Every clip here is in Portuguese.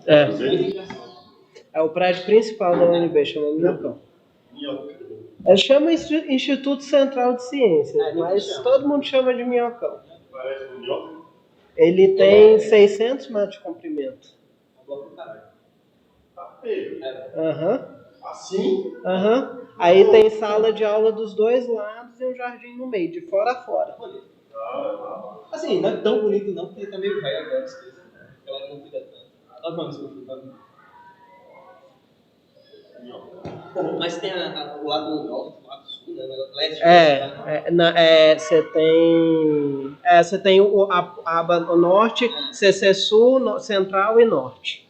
É. É o prédio principal da UNB, chama Minhocão. Ele chama Instituto Central de Ciências, mas todo mundo chama de Minhocão. Ele tem 600 metros de comprimento. Aham. Assim? Aham. Aí tem sala de aula dos dois lados e um jardim no meio, de fora a fora. Assim, não é tão bonito não, porque tá meio velho agora, esqueci. Ela não cuida tanto. Olha pra mim, tá vendo? Mas tem o lado norte, o lado sul, né? O leste. Você tem a aba norte, CC Sul, Central e Norte.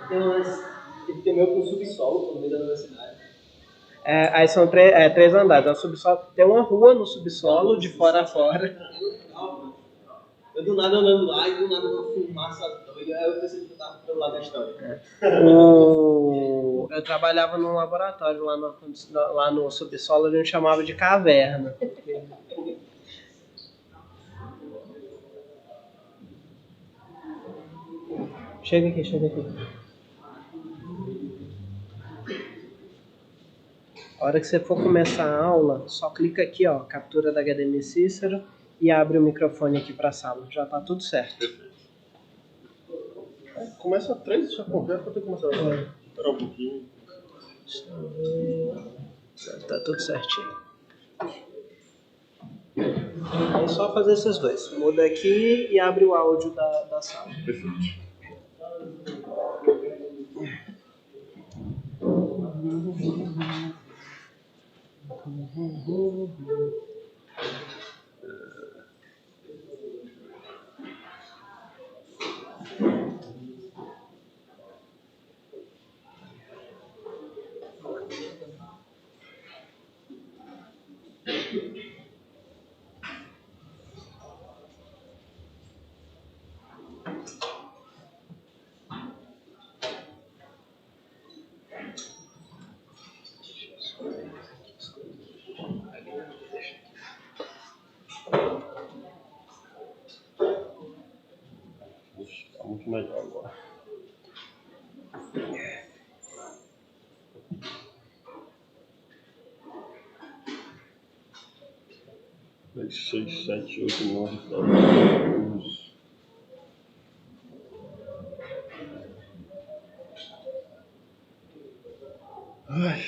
Tem meio que um subsolo no meio da universidade. Aí são três andares. O subsolo, tem uma rua no subsolo, de fora a fora. Eu do nada andando lá e do nada uma fumaça doida, aí eu pensei que eu tava pelo lado da história. Eu trabalhava num laboratório lá no subsolo, a gente chamava de caverna. Chega aqui. A hora que você for começar a aula, só clica aqui, ó, captura da Academia Cícero e abre o microfone aqui para a sala. Já tá tudo certo. Começa 3, já conversa pra ter que começar a esperar um pouquinho. Tá tudo certinho. É só fazer esses dois. Muda aqui e abre o áudio da sala. Perfeito. Tá muito melhor agora. Dois, 6, 7, 8, 9, 10, 11. Ai.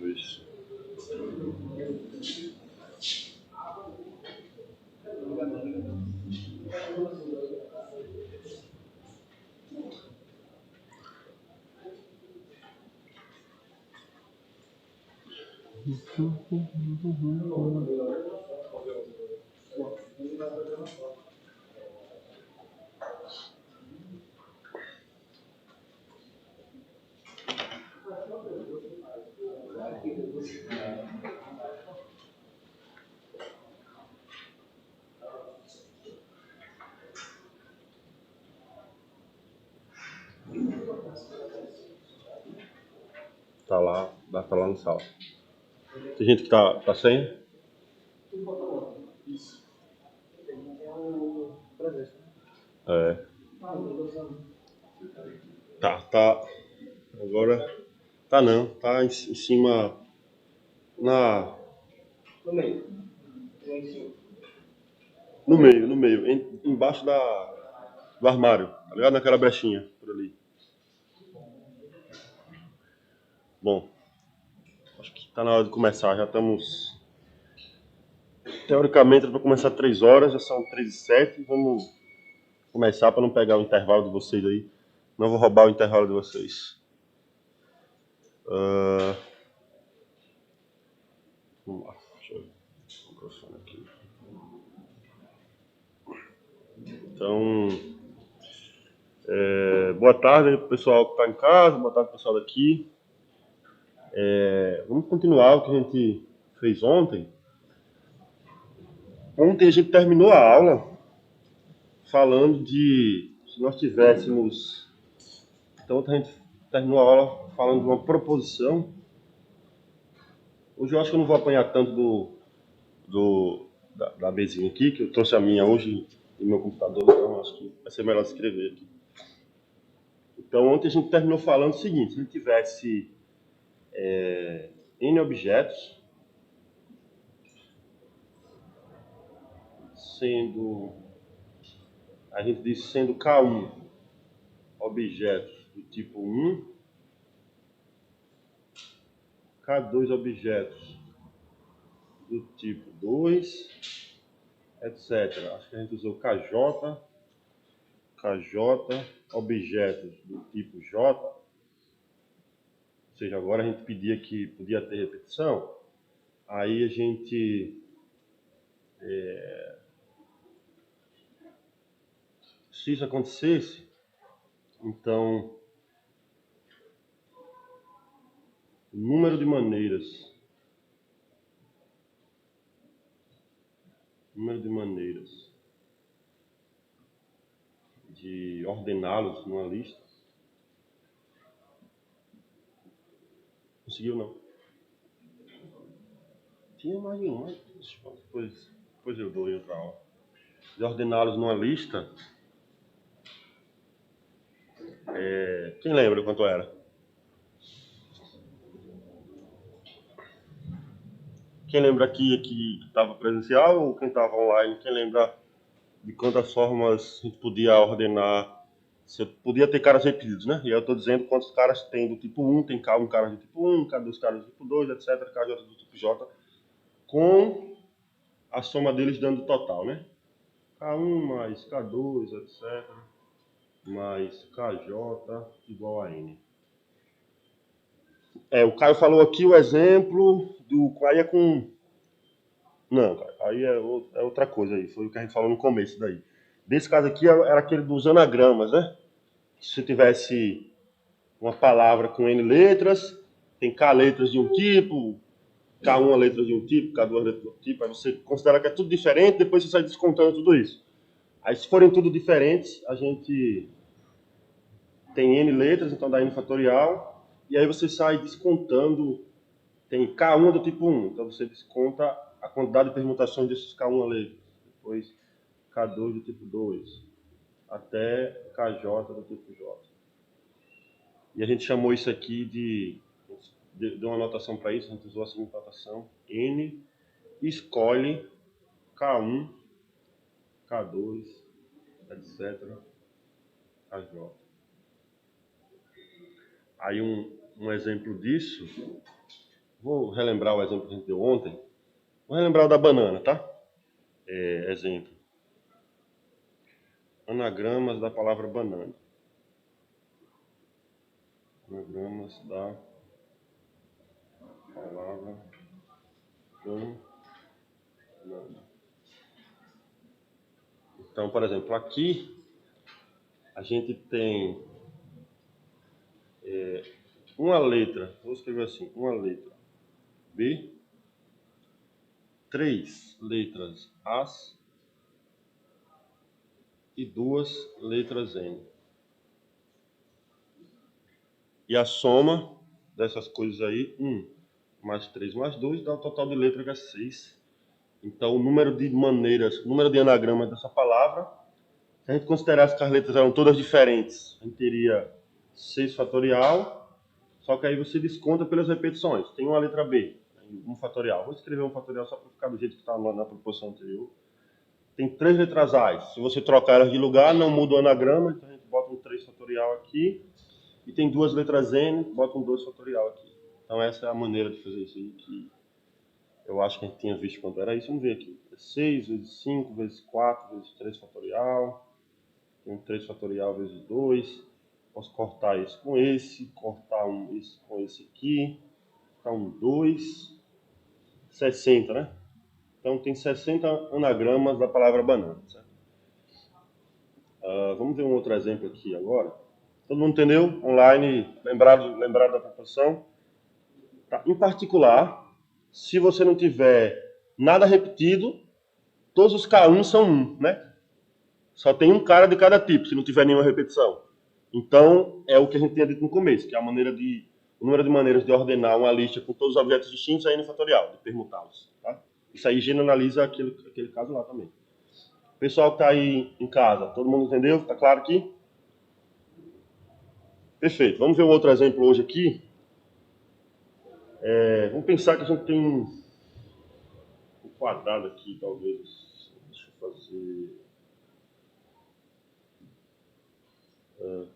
Isso. Tá lá no sala. Tem gente que tá sem? Isso. É. Tá. Agora. Tá não. Tá em cima. No meio. No meio. Embaixo do armário. Tá ligado? Naquela brechinha. Por ali. Bom. Acho que tá na hora de começar. Já estamos Teoricamente era para começar 3 horas, já são 3h07. Vamos começar para não pegar o intervalo de vocês aí. Não vou roubar o intervalo de vocês. Vamos lá. Deixa eu ver o microfone aqui. Então, boa tarde pessoal que está em casa, boa tarde pessoal daqui. Vamos continuar o que a gente fez ontem. Ontem a gente terminou a aula falando de, se nós tivéssemos, então a gente terminou a aula falando de uma proposição. Hoje eu acho que eu não vou apanhar tanto da mesinha aqui, que eu trouxe a minha hoje no meu computador, então acho que vai ser melhor escrever aqui. Então ontem a gente terminou falando o seguinte: se a gente tivesse N objetos, a gente disse sendo K1 objetos do tipo 1, K2 objetos do tipo 2, etc. Acho que a gente usou KJ objetos do tipo J. Ou seja, agora a gente pedia que podia ter repetição. Aí a gente se isso acontecesse, então o número de maneiras de ordená-los numa lista. Conseguiu não? Tinha mais de um, mas depois eu dou em outra aula. De ordená-los numa lista. Quem lembra quanto era? Quem lembra aqui que estava presencial ou quem estava online? Quem lembra de quantas formas a gente podia ordenar? Você podia ter caras repetidos, né? E eu estou dizendo quantos caras tem do tipo 1, tem K1 caras do tipo 1, K2 caras do tipo 2, etc. KJ do tipo J, com a soma deles dando total, né? K1 mais K2, etc. mais KJ igual a N. O Caio falou aqui o exemplo do... Aí é com... Não, Caio, aí é outra coisa aí. Foi o que a gente falou no começo daí. Desse caso aqui era aquele dos anagramas, né? Se tivesse uma palavra com N letras, tem K letras de um tipo, K1 letras de um tipo, K2 letras de outro tipo, aí você considera que é tudo diferente, depois você sai descontando tudo isso. Aí se forem tudo diferentes, a gente tem N letras, então dá N fatorial, e aí você sai descontando, tem K1 do tipo 1, então você desconta a quantidade de permutações desses K1 letras, depois K2 do tipo 2, até KJ do tipo J. E a gente chamou isso aqui deu uma anotação para isso, a gente usou a seguinte notação: N escolhe K1, K2, etc. KJ. Aí um exemplo disso, vou relembrar o exemplo que a gente deu ontem, vou relembrar o da banana, tá? Exemplo. Anagramas da palavra banana. Anagramas da palavra banana. Então, por exemplo, aqui a gente tem uma letra, vou escrever assim, uma letra B, 3 letras A e 2 letras N. E a soma dessas coisas aí, 1 mais 3 mais 2, dá o total de letras que é 6. Então, o número de maneiras, o número de anagramas dessa palavra, se a gente considerasse que as letras eram todas diferentes, a gente teria 6 fatorial, só que aí você desconta pelas repetições. Tem uma letra B, 1 fatorial. Vou escrever 1 fatorial só para ficar do jeito que está na proposição anterior. Tem 3 letras A. Se você trocar elas de lugar, não muda o anagrama, então a gente bota um 3 fatorial aqui. E tem 2 letras N, bota um 2 fatorial aqui. Então essa é a maneira de fazer isso aí, que Eu acho que a gente tinha visto quanto era isso. Vamos ver aqui. 6 vezes 5 vezes 4 vezes 3 fatorial. Tem 3 fatorial vezes 2. Posso cortar esse com esse. Cortar esse com esse aqui. Cortar 2. 60, né? Então tem 60 anagramas da palavra banana. Certo? Vamos ver um outro exemplo aqui agora. Todo mundo entendeu? Online, lembrado da proporção? Tá. Em particular, se você não tiver nada repetido, todos os K1 são 1, né? Só tem um cara de cada tipo, se não tiver nenhuma repetição. Então, é o que a gente tinha dito no começo, que é o número de maneiras de ordenar uma lista com todos os objetos distintos é N fatorial, de permutá-los. Tá? Isso aí generaliza aquele caso lá também. Pessoal que está aí em casa, todo mundo entendeu? Está claro aqui? Perfeito. Vamos ver um outro exemplo hoje aqui. Vamos pensar que a gente tem um quadrado aqui, talvez. Deixa eu fazer...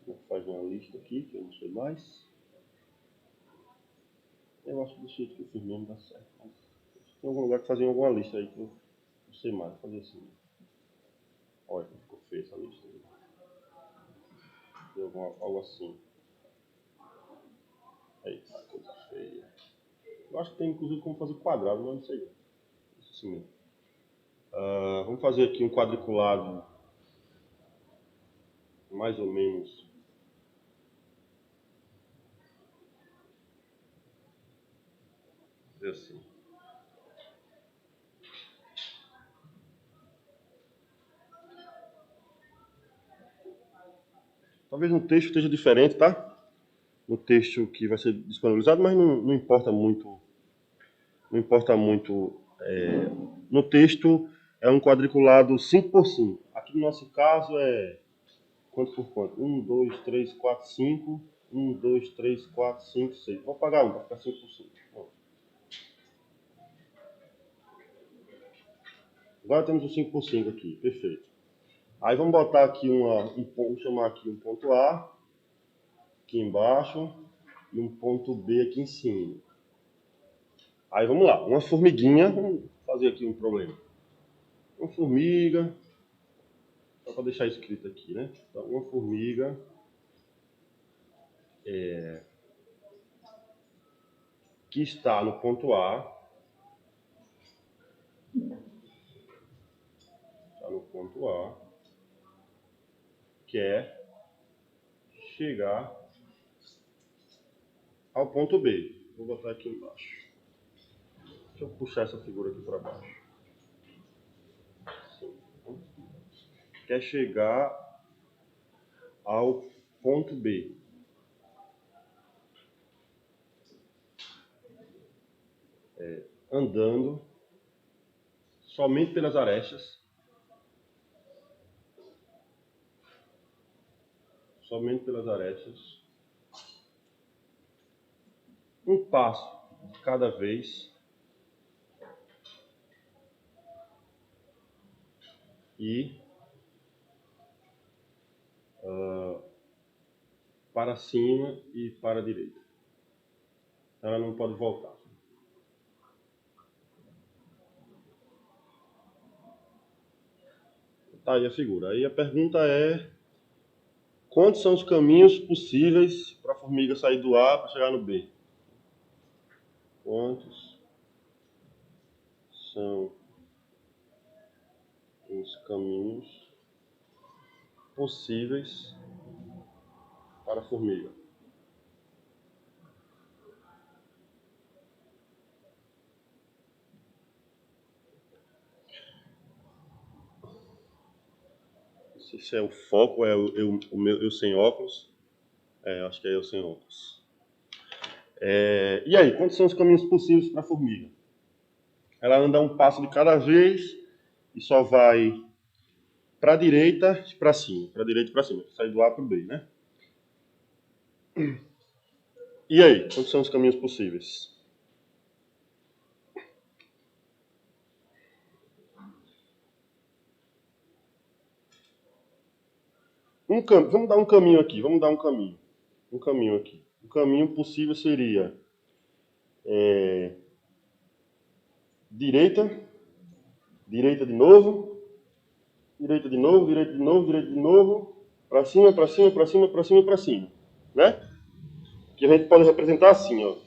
como faz uma lista aqui, que eu não sei mais. Eu acho que do jeito que eu fiz mesmo dá certo. Mas tem algum lugar que fazia alguma lista aí que eu não sei mais. Vou fazer assim. Olha, ficou feia essa lista. Tem algo assim. Eita, coisa feia. Eu acho que tem inclusive como fazer quadrado, mas não sei. Isso assim mesmo. Vamos fazer aqui um quadriculado mais ou menos assim. Talvez no texto esteja diferente, tá? No texto que vai ser disponibilizado, mas não importa muito. Não importa muito. No texto é um quadriculado 5 por 5. Aqui no nosso caso é quanto por quanto? 1, 2, 3, 4, 5. 1, 2, 3, 4, 5, 6. Vou apagar um para ficar 5 por 5. Bom. Agora temos o 5 por 5 aqui, perfeito. Aí vamos botar aqui vamos chamar aqui um ponto A, aqui embaixo, e um ponto B aqui em cima. Aí vamos lá, uma formiguinha, vamos fazer aqui um problema. Uma formiga, só para deixar escrito aqui, né? Então, uma formiga que está no ponto A, quer chegar ao ponto B. Vou botar aqui embaixo. Deixa eu puxar essa figura aqui para baixo. Assim. Quer chegar ao ponto B. Andando somente pelas arestas. Um passo de cada vez. E para cima e para a direita. Ela não pode voltar. Tá aí a figura. Aí a pergunta é: quantos são os caminhos possíveis para a formiga sair do A para chegar no B? Quantos são os caminhos possíveis para a formiga? Não sei se é o foco ou é eu sem óculos. Acho que é eu sem óculos. E aí, quantos são os caminhos possíveis para a formiga? Ela anda um passo de cada vez e só vai para a direita e para cima. Para a direita e para cima. Sai do A para o B, né? E aí, quantos são os caminhos possíveis? Vamos dar um caminho aqui. Um caminho possível seria direita, direita de novo, direita de novo, direita de novo, direita de novo, para cima, para cima, para cima, para cima e para cima, né? Que a gente pode representar assim, ó.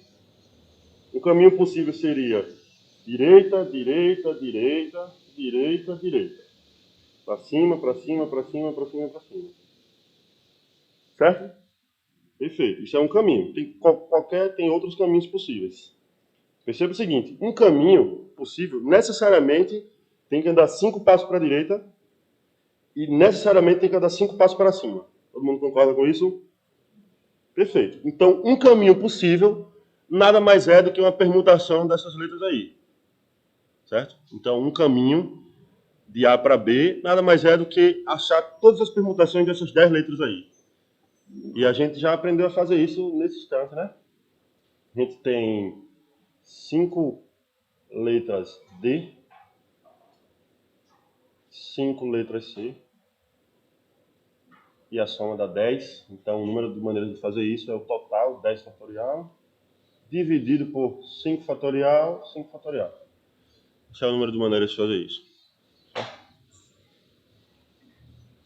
O caminho possível seria direita, direita, direita, direita, direita. Para cima, para cima, para cima, para cima, para cima. Certo? Perfeito. Isso é um caminho. Tem outros caminhos possíveis. Perceba o seguinte, um caminho possível necessariamente tem que andar 5 passos para a direita e necessariamente tem que andar 5 passos para cima. Todo mundo concorda com isso? Perfeito. Então, um caminho possível nada mais é do que uma permutação dessas letras aí. Certo? Então, um caminho de A para B nada mais é do que achar todas as permutações dessas 10 letras aí. E a gente já aprendeu a fazer isso nesse instante, né? A gente tem 5 letras D, 5 letras C, e a soma dá 10. Então, o número de maneiras de fazer isso é o total, 10 fatorial, dividido por 5 fatorial, 5 fatorial. Esse é o número de maneiras de fazer isso.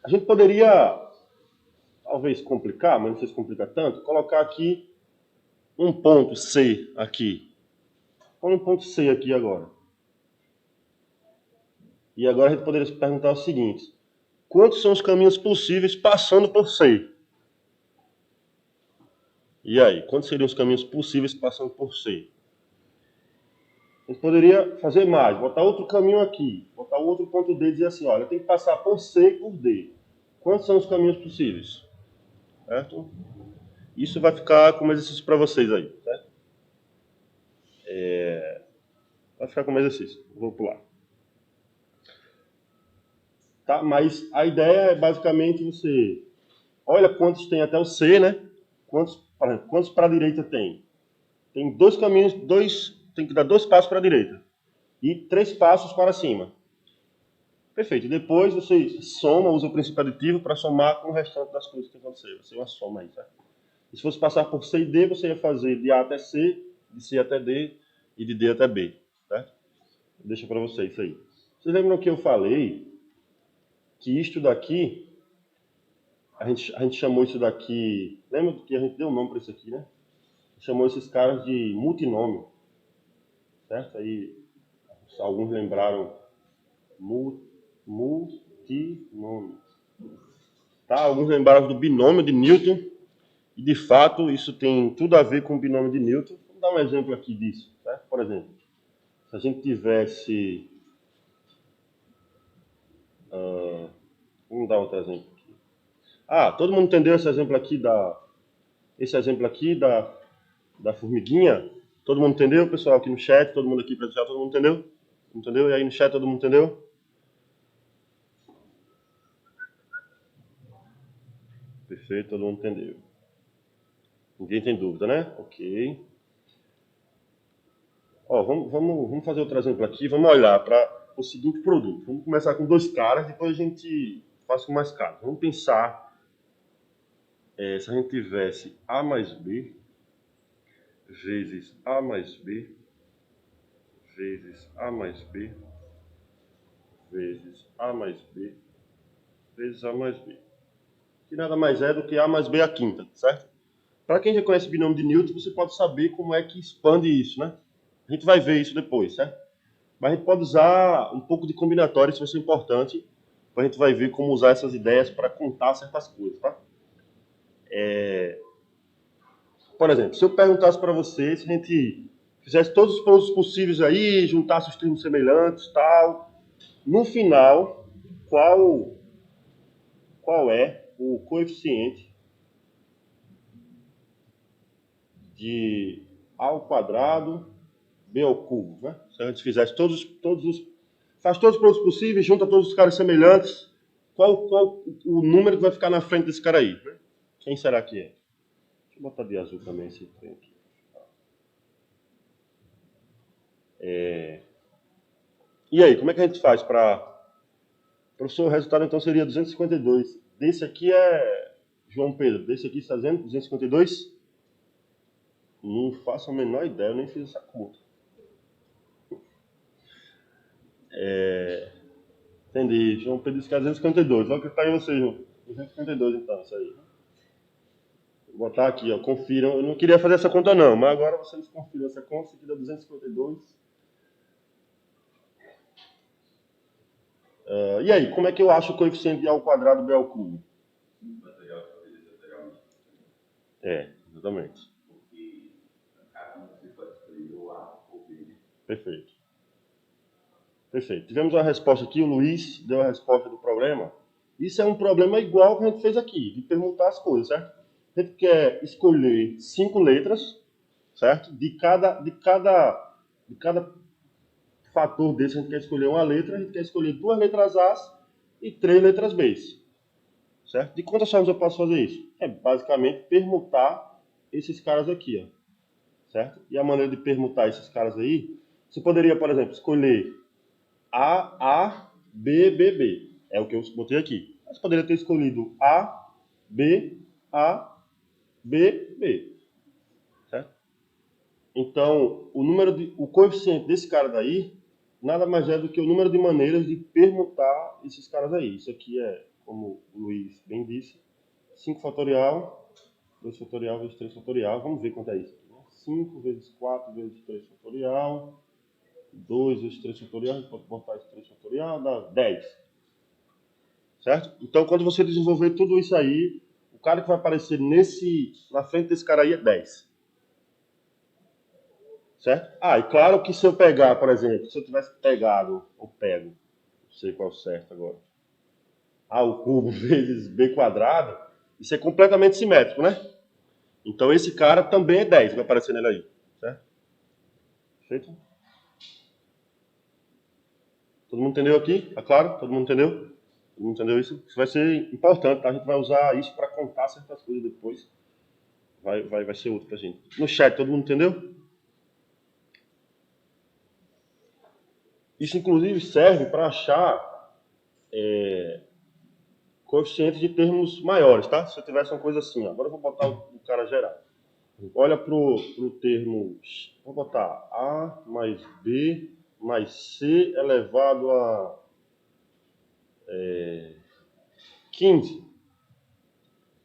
A gente poderia, talvez, complicar, mas não sei se complica tanto, colocar aqui um ponto C aqui. Põe um ponto C aqui agora. E agora a gente poderia se perguntar o seguinte: quantos são os caminhos possíveis passando por C? E aí, quantos seriam os caminhos possíveis passando por C? A gente poderia fazer mais, botar outro caminho aqui, botar outro ponto D e dizer assim, olha, tem que passar por C e por D. Quantos são os caminhos possíveis? Certo? Isso vai ficar como exercício para vocês aí, certo? Vai ficar como exercício. Vou pular. Tá? Mas a ideia é basicamente você olha quantos tem até o C, né? Quantos para a direita tem? Tem 2 caminhos, tem que dar 2 passos para a direita e 3 passos para cima. Perfeito. Depois você soma, usa o princípio aditivo para somar com o restante das coisas que aconteceram. Vai ser uma soma aí, certo? E se fosse passar por C e D, você ia fazer de A até C, de C até D e de D até B, certo? Deixa para vocês isso aí. Vocês lembram que eu falei que isto daqui, a gente chamou isso daqui, lembra que a gente deu um nome para isso aqui, né? Chamou esses caras de multinômio, certo? Aí alguns lembraram multinômio. Tá? Alguns lembraram do binômio de Newton, e de fato isso tem tudo a ver com o binômio de Newton. Vamos dar um exemplo aqui disso. Certo? Por exemplo, se a gente tivesse... vamos dar outro exemplo aqui. Todo mundo entendeu esse exemplo aqui da formiguinha? Todo mundo entendeu, pessoal, aqui no chat? Todo mundo aqui presencial, todo mundo entendeu? Entendeu? E aí no chat todo mundo entendeu? Perfeito, todo mundo entendeu. Ninguém tem dúvida, né? Ok. Vamos fazer outro exemplo aqui. Vamos olhar para o seguinte produto. Vamos começar com 2 caras, depois a gente faz com mais caras. Vamos pensar se a gente tivesse A mais B vezes A mais B vezes A mais B vezes A mais B vezes A mais B. Que nada mais é do que A mais B à quinta, certo? Para quem já conhece o binômio de Newton, você pode saber como é que expande isso, né? A gente vai ver isso depois, certo? Mas a gente pode usar um pouco de combinatória, isso vai ser importante. A gente vai ver como usar essas ideias para contar certas coisas, tá? Por exemplo, se eu perguntasse para você, se a gente fizesse todos os produtos possíveis aí, juntasse os termos semelhantes, tal, no final, qual é o coeficiente de A ao quadrado, B ao cubo, né? Se a gente fizesse faz todos os produtos possíveis, junta todos os caras semelhantes, qual o número que vai ficar na frente desse cara aí? Né? Quem será que é? Deixa eu botar de azul também esse trem aqui. E aí, como é que a gente faz para... Professor, o resultado então seria 252. Desse aqui é João Pedro. Desse aqui está dizendo 252? Não faço a menor ideia, eu nem fiz essa conta. Entendi. João Pedro disse que é 252. Olha o que está aí você, João. 252 então, isso aí. Vou botar aqui, ó. Confiram. Eu não queria fazer essa conta não, mas agora vocês confiram essa conta. Isso aqui dá 252. E aí, como é que eu acho o coeficiente de A ao quadrado B ao cubo? Exatamente. Perfeito. Perfeito. Tivemos uma resposta aqui, o Luiz deu a resposta do problema. Isso é um problema igual que a gente fez aqui, de perguntar as coisas, certo? A gente quer escolher 5 letras, certo? De cada fator desse, a gente quer escolher uma letra, a gente quer escolher 2 letras A e 3 letras B, certo? De quantas formas eu posso fazer isso? É basicamente permutar esses caras aqui, ó, certo? E a maneira de permutar esses caras aí, você poderia, por exemplo, escolher A, B, B, B. É o que eu botei aqui. Mas poderia ter escolhido A, B, B. Certo? Então, o coeficiente desse cara daí nada mais é do que o número de maneiras de permutar esses caras aí. Isso aqui é, como o Luiz bem disse, 5 fatorial, 2 fatorial vezes 3 fatorial. Vamos ver quanto é isso aqui, né? 5 vezes 4 vezes 3 fatorial. 2 vezes 3 fatorial, a gente pode botar esse 3 fatorial, dá 10. Certo? Então, quando você desenvolver tudo isso aí, o cara que vai aparecer na frente desse cara aí é 10. Certo? E claro que se eu pegar, por exemplo, se eu tivesse pegado, ou pego, não sei qual é o certo agora, A ao cubo vezes B quadrado, isso é completamente simétrico, né? Então esse cara também é 10, vai aparecer nele aí. Certo? Perfeito? Todo mundo entendeu aqui? Tá claro? Todo mundo entendeu? Todo mundo entendeu isso? Isso vai ser importante, tá? A gente vai usar isso para contar certas coisas depois. Vai ser útil pra gente. No chat, todo mundo entendeu? Isso, inclusive, serve para achar coeficientes de termos maiores, tá? Se eu tivesse uma coisa assim, agora eu vou botar o cara geral. Olha pro termo, vou botar A mais B mais C elevado a 15,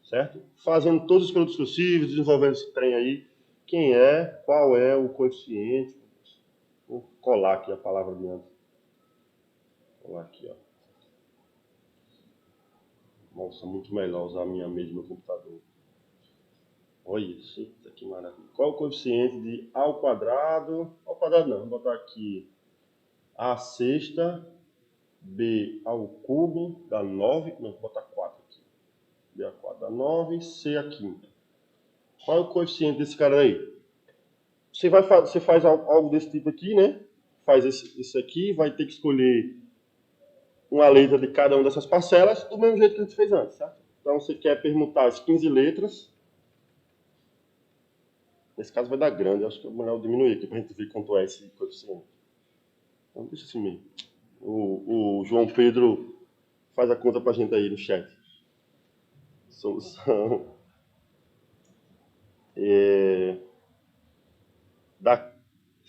certo? Fazendo todos os produtos possíveis, desenvolvendo esse trem aí. Qual é o coeficiente? Vou colar aqui a palavra de antes. Vou colar aqui, ó. Nossa, muito melhor usar a minha mesa no computador. Olha isso, eita, que maravilha. Qual é o coeficiente de A ao quadrado? Ao quadrado não, vou botar aqui A sexta, B ao cubo dá 9. Não, vou botar 4 aqui. B a 4 dá 9, C a quinta. Qual é o coeficiente desse cara aí? Você faz algo desse tipo aqui, né? Faz esse aqui, vai ter que escolher uma letra de cada uma dessas parcelas, do mesmo jeito que a gente fez antes, certo? Então você quer permutar as 15 letras. Nesse caso vai dar grande, acho que é melhor diminuir aqui para a gente ver quanto é esse coeficiente. Então deixa assim mesmo. O João Pedro faz a conta para a gente aí no chat. Solução.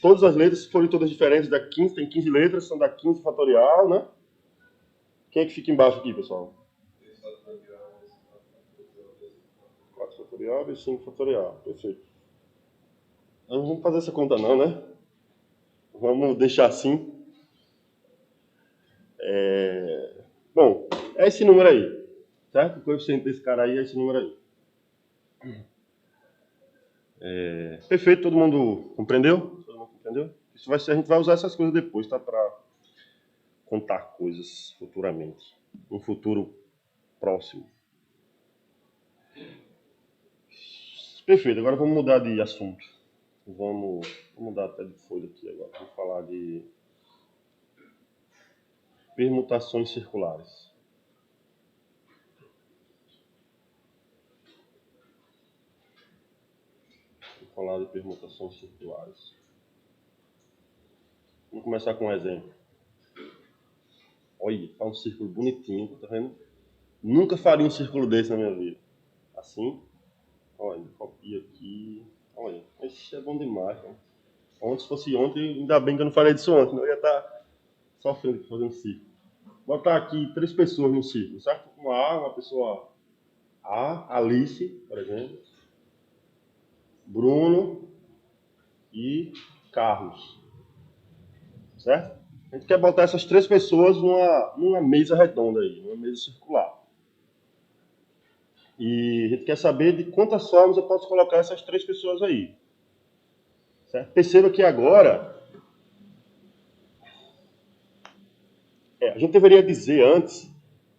Todas as letras, se forem todas diferentes, dá 15, tem 15 letras, são da 15 fatorial, né? Quem é que fica embaixo aqui, pessoal? 4 fatorial vezes 5 fatorial, perfeito. Não vamos fazer essa conta não, né? Vamos deixar assim. Bom, é esse número aí, certo? O coeficiente desse cara aí é esse número aí. Perfeito, todo mundo compreendeu? Todo mundo compreendeu? Isso vai ser, a gente vai usar essas coisas depois, tá? Para contar coisas futuramente, um futuro próximo. Perfeito, agora vamos mudar de assunto. Vamos mudar até de folha aqui agora. Vamos falar de permutações circulares. Vamos falar de permutações circulares. Vamos começar com um exemplo. Olha, tá um círculo bonitinho, tá vendo? Nunca faria um círculo desse na minha vida. Assim, olha, copia aqui. Olha, esse é bom demais, né? Ontem, se fosse ontem, ainda bem que eu não falei disso ontem, não ia estar Só frente aqui fazendo círculo. Botar aqui 3 pessoas no círculo, certo? Uma pessoa A, Alice, por exemplo, Bruno e Carlos, certo? A gente quer botar essas 3 pessoas numa mesa redonda aí, numa mesa circular. E a gente quer saber de quantas formas eu posso colocar essas 3 pessoas aí. Certo? Perceba que agora, a gente deveria dizer antes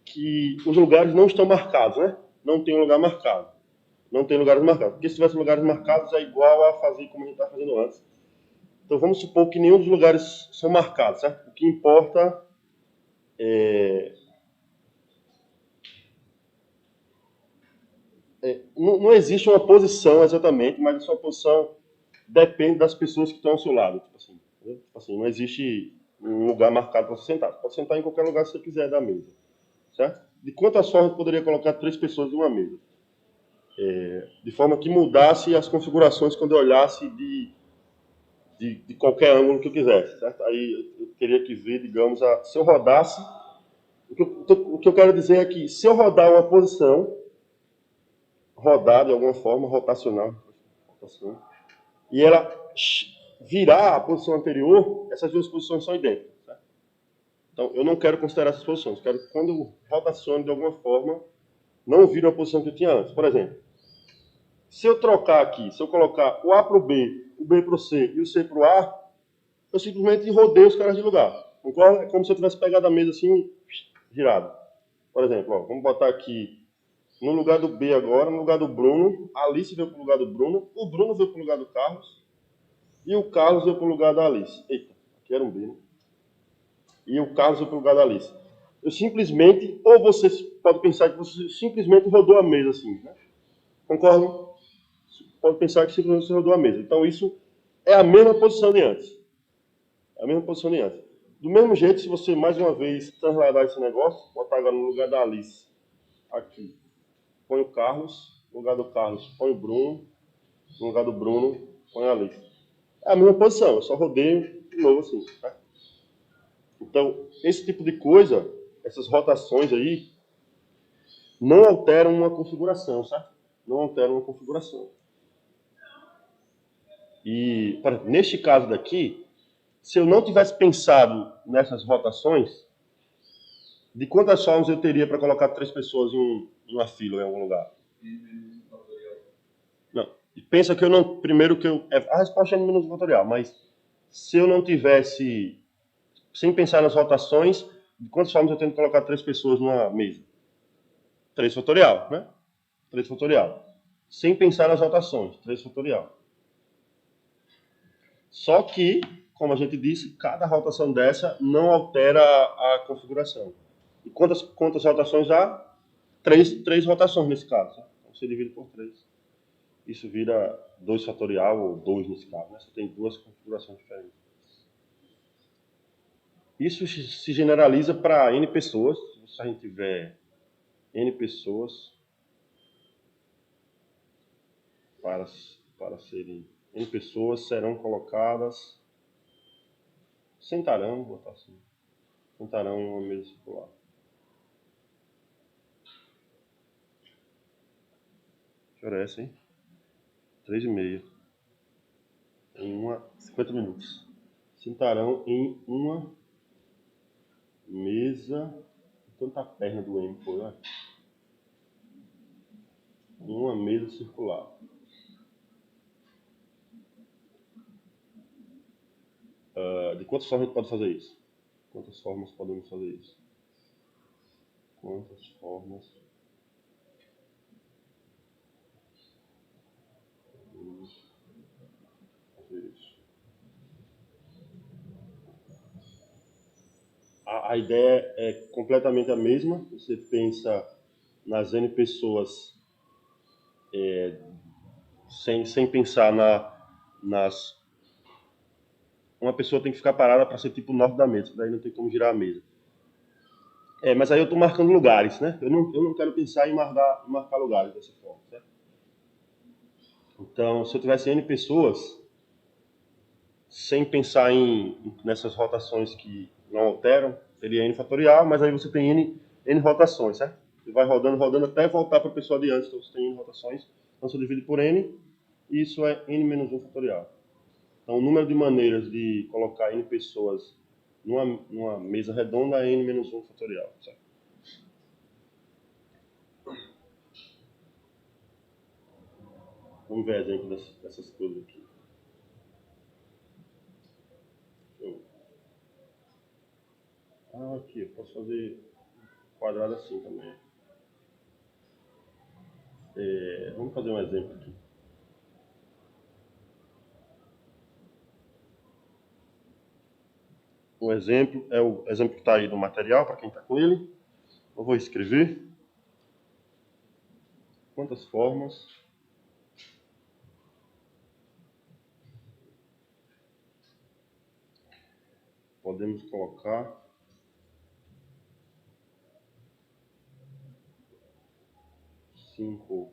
que os lugares não estão marcados, né? Não tem um lugar marcado. Não tem lugares marcados. Porque se tivesse lugares marcados é igual a fazer como a gente está fazendo antes. Então vamos supor que nenhum dos lugares são marcados, certo? O que importa não existe uma posição exatamente, mas a sua posição depende das pessoas que estão ao seu lado. Tipo assim, não existe um lugar marcado para você sentar. Você pode sentar em qualquer lugar que você quiser da mesa, certo? De quantas formas eu poderia colocar 3 pessoas em uma mesa? De forma que mudasse as configurações quando eu olhasse de qualquer ângulo que eu quisesse, certo? Aí eu teria que ver, digamos, se eu rodasse, o que eu quero dizer é que se eu rodar uma posição, rodar de alguma forma, rotacional, e ela virar a posição anterior, essas 2 posições são idênticas, certo? Então eu não quero considerar essas posições, eu quero que quando eu rotacione de alguma forma, não vire a posição que eu tinha antes. Por exemplo, se eu trocar aqui, se eu colocar o A para o B para o C e o C para o A, eu simplesmente rodei os caras de lugar. Concorda? É como se eu tivesse pegado a mesa assim, girado. Por exemplo, ó, vamos botar aqui no lugar do B agora, no lugar do Bruno, a Alice veio para o lugar do Bruno, o Bruno veio para o lugar do Carlos e o Carlos veio para o lugar da Alice. Eita, aqui era um B, né? E o Carlos veio para o lugar da Alice. Eu simplesmente, ou você pode pensar que você simplesmente rodou a mesa assim, né? Concorda? Pode pensar que simplesmente você rodou a mesa. Então isso é a mesma posição de antes. É a mesma posição de antes. Do mesmo jeito, se você mais uma vez trasladar esse negócio, botar agora no lugar da Alice, aqui, põe o Carlos, no lugar do Carlos, põe o Bruno, no lugar do Bruno, põe a Alice. É a mesma posição, eu só rodeio de novo assim. Tá? Então, esse tipo de coisa, essas rotações aí, não alteram uma configuração, certo? Não alteram uma configuração. E, neste caso daqui, se eu não tivesse pensado nessas rotações, de quantas formas eu teria para colocar 3 pessoas em uma fila em algum lugar? Não. E pensa que eu não. Primeiro que eu. A resposta é no mínimo fatorial, mas se eu não tivesse. Sem pensar nas rotações, de quantas formas eu tenho que colocar 3 pessoas numa mesa? 3 fatorial, né? 3 fatorial. Sem pensar nas rotações, 3 fatorial. Só que, como a gente disse, cada rotação dessa não altera a configuração. E quantas rotações há? 3 rotações nesse caso. Então você divide por 3. Isso vira 2 fatorial, ou 2 nesse caso. Né? Você tem 2 configurações diferentes. Isso se generaliza para N pessoas. Se a gente tiver N pessoas para serem N pessoas serão colocadas, sentarão, vou botar assim, sentarão em uma mesa circular. Que hora é essa, hein? 3h30. Em 50 minutos. Sentarão em uma mesa. Tanta perna do M foi, olha. Em uma mesa circular. De quantas formas a gente pode fazer isso? Quantas formas podemos fazer isso? Quantas formas podemos fazer isso? A ideia é completamente a mesma. Você pensa nas N pessoas sem pensar nas... Uma pessoa tem que ficar parada para ser tipo o norte da mesa, daí não tem como girar a mesa. Mas aí eu estou marcando lugares, né? Eu não quero pensar em marcar lugares dessa forma, certo? Então, se eu tivesse N pessoas, sem pensar nessas rotações que não alteram, seria n fatorial, mas aí você tem n rotações, certo? Você vai rodando, rodando até voltar para a pessoa de antes, então você tem n rotações, então você divide por n, e isso é n menos 1 fatorial. Então o número de maneiras de colocar n pessoas numa mesa redonda é n menos 1 fatorial, certo? Vamos ver exemplo dessas coisas aqui. Aqui, eu posso fazer quadrado assim também. Vamos fazer um exemplo aqui. O exemplo é o exemplo que está aí no material, para quem está com ele. Eu vou escrever. Quantas formas podemos colocar cinco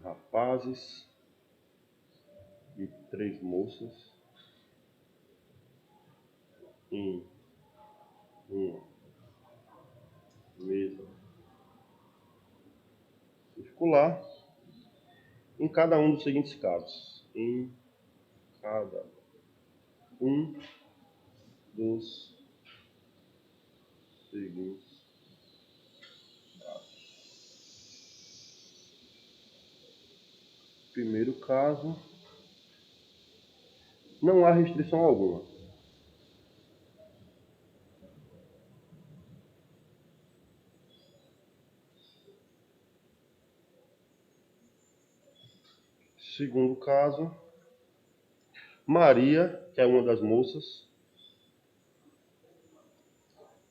rapazes e 3 moças em uma mesa circular em cada um dos seguintes casos. Em cada um dos seguintes casos. Primeiro caso, não há restrição alguma. Segundo caso, Maria, que é uma das moças.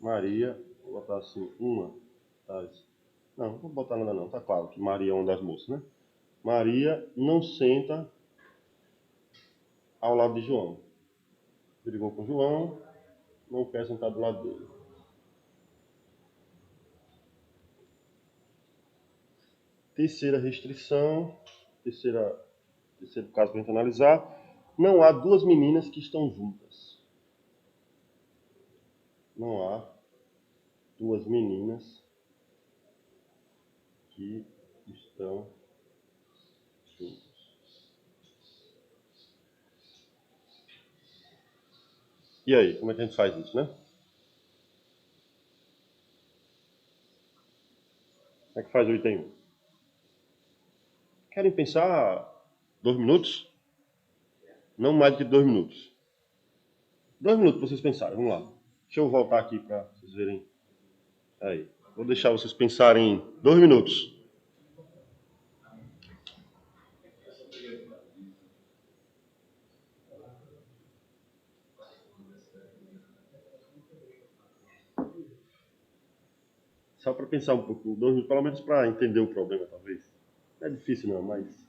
Maria, vou botar assim, uma das... Não, não vou botar nada não, tá claro que Maria é uma das moças, né? Maria não senta ao lado de João. Brigou com João, não quer sentar do lado dele. Terceira restrição, terceiro caso para a gente analisar, não há duas meninas que estão juntas. Não há duas meninas que estão juntas. E aí, como é que a gente faz isso, né? Como é que faz o item 1? Querem pensar 2 minutos? Não mais do que 2 minutos. 2 minutos para vocês pensarem, vamos lá. Deixa eu voltar aqui para vocês verem. Aí, vou deixar vocês pensarem em 2 minutos. Só para pensar um pouco, 2 minutos, pelo menos para entender o problema, talvez. Não é difícil não, mas...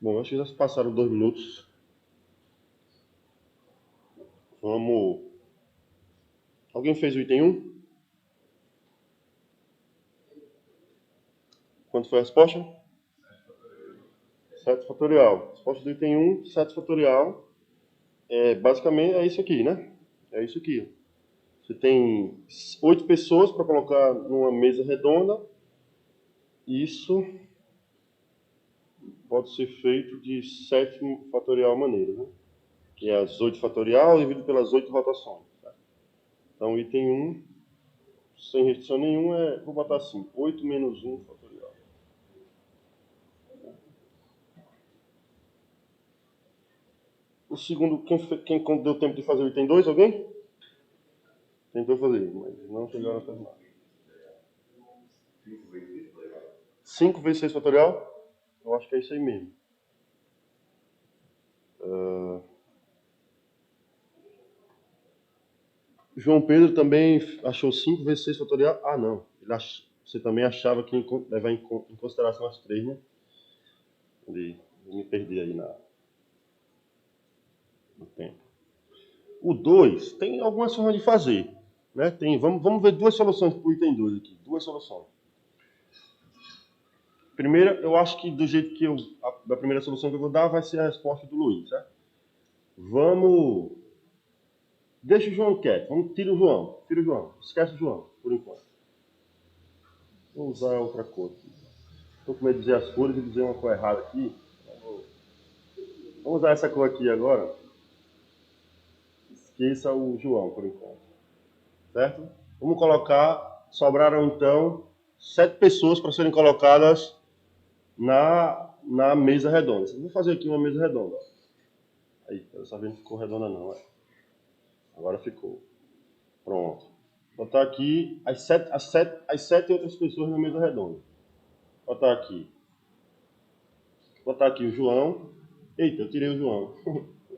Bom, acho que já se passaram 2 minutos. Vamos... Alguém fez o item 1? Quanto foi a resposta? 7 fatorial. Resposta do item 1, 7 fatorial. Basicamente é isso aqui, né? É isso aqui. Você tem 8 pessoas para colocar numa mesa redonda. Isso pode ser feito de 7 fatorial maneiras, né? Que é as 8 fatorial dividido pelas 8 rotações. Tá? Então, item 1, sem restrição nenhuma, vou botar assim, 8 menos 1 fatorial. O segundo, quem deu tempo de fazer o item 2, alguém? Tentou fazer, mas não chegaram a terminar. 5 vezes 6 fatorial? Eu acho que é isso aí mesmo. João Pedro também achou 5 vezes 6 fatorial? Ah, não. Você também achava que levar em consideração as 3, né? Eu me perdi aí no tempo. O 2 tem algumas formas de fazer. Né? Vamos ver 2 soluções para o item 2 aqui. 2 soluções. Primeira, eu acho que do jeito que da primeira solução que eu vou dar vai ser a resposta do Luiz, certo? Deixa o João quieto. Tira o João. Tira o João. Esquece o João, por enquanto. Vou usar outra cor aqui. Estou com medo de dizer as cores e dizer uma cor errada aqui. Vamos usar essa cor aqui agora. Esqueça o João, por enquanto. Certo? Vamos colocar... Sobraram, então, 7 pessoas para serem colocadas na mesa redonda. Vou fazer aqui uma mesa redonda. Aí, dessa vez não ficou redonda não. Agora ficou. Pronto. Vou botar aqui as 7 outras pessoas na mesa redonda. Vou botar aqui. Vou botar aqui o João. Eita, eu tirei o João.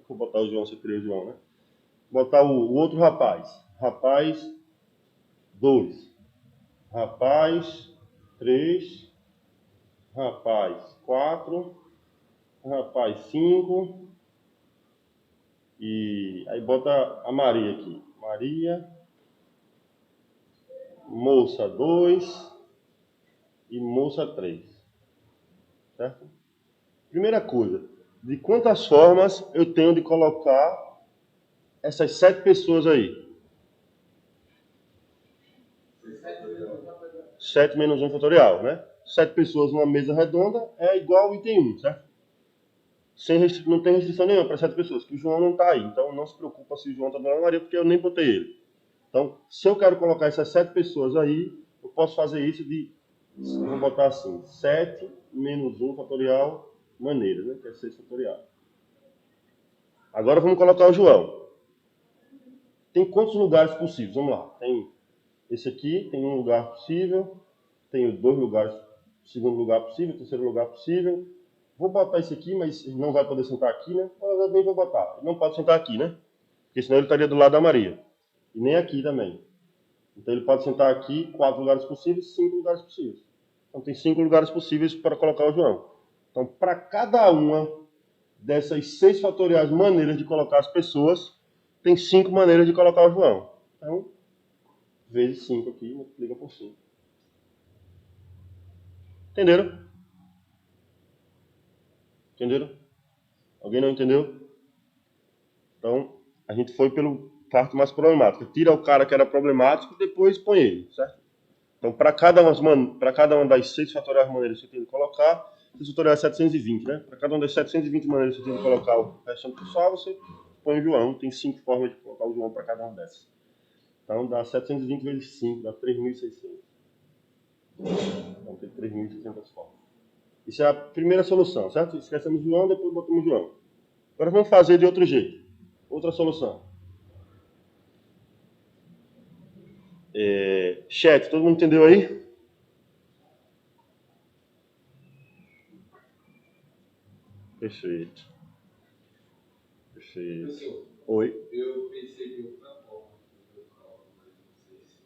Vou botar o João se eu tirei o João, né? Vou botar o outro rapaz. Rapaz 2. Rapaz 3. Rapaz 4. Rapaz 5. E aí bota a Maria aqui. Maria. Moça 2. E moça 3. Certo? Primeira coisa. De quantas formas eu tenho de colocar essas 7 pessoas aí? 7 menos 1 fatorial, né? 7 pessoas numa mesa redonda é igual ao item 1, certo? Não tem restrição nenhuma para 7 pessoas, que o João não está aí. Então não se preocupa se o João está na Maria, porque eu nem botei ele. Então, se eu quero colocar essas 7 pessoas aí, eu posso fazer isso vou botar assim, 7 menos 1 fatorial maneiras, né? Que é 6 fatorial. Agora vamos colocar o João. Tem quantos lugares possíveis? Vamos lá. Tem esse aqui, tem um lugar possível. Tenho 2 lugares, segundo lugar possível, terceiro lugar possível. Vou botar esse aqui, mas ele não vai poder sentar aqui, né? Eu nem vou botar. Ele não pode sentar aqui, né? Porque senão ele estaria do lado da Maria. E nem aqui também. Então ele pode sentar aqui, 4 lugares possíveis, 5 lugares possíveis. Então tem 5 lugares possíveis para colocar o João. Então, para cada uma dessas 6 fatoriais maneiras de colocar as pessoas, tem 5 maneiras de colocar o João. Então, vezes 5 aqui, multiplica por 5. Entenderam? Entenderam? Alguém não entendeu? Então, a gente foi pelo parte mais problemática. Tira o cara que era problemático e depois põe ele, certo? Então, para cada uma das 6 fatoriais maneiras que você tem de colocar, 6 fatoriais é 720, né? Para cada uma das 720 maneiras que você tem de colocar o restante pessoal, você põe o João. Tem 5 formas de colocar o João para cada uma dessas. Então, dá 720 vezes 5, dá 3.600. Então, tem 3.600 formas. Isso é a primeira solução, certo? Esquecemos o João, depois botamos o João. Agora vamos fazer de outro jeito. Outra solução. Chat, todo mundo entendeu aí? Perfeito. Perfeito. Professor, Oi? eu pensei de outra forma, mas não sei se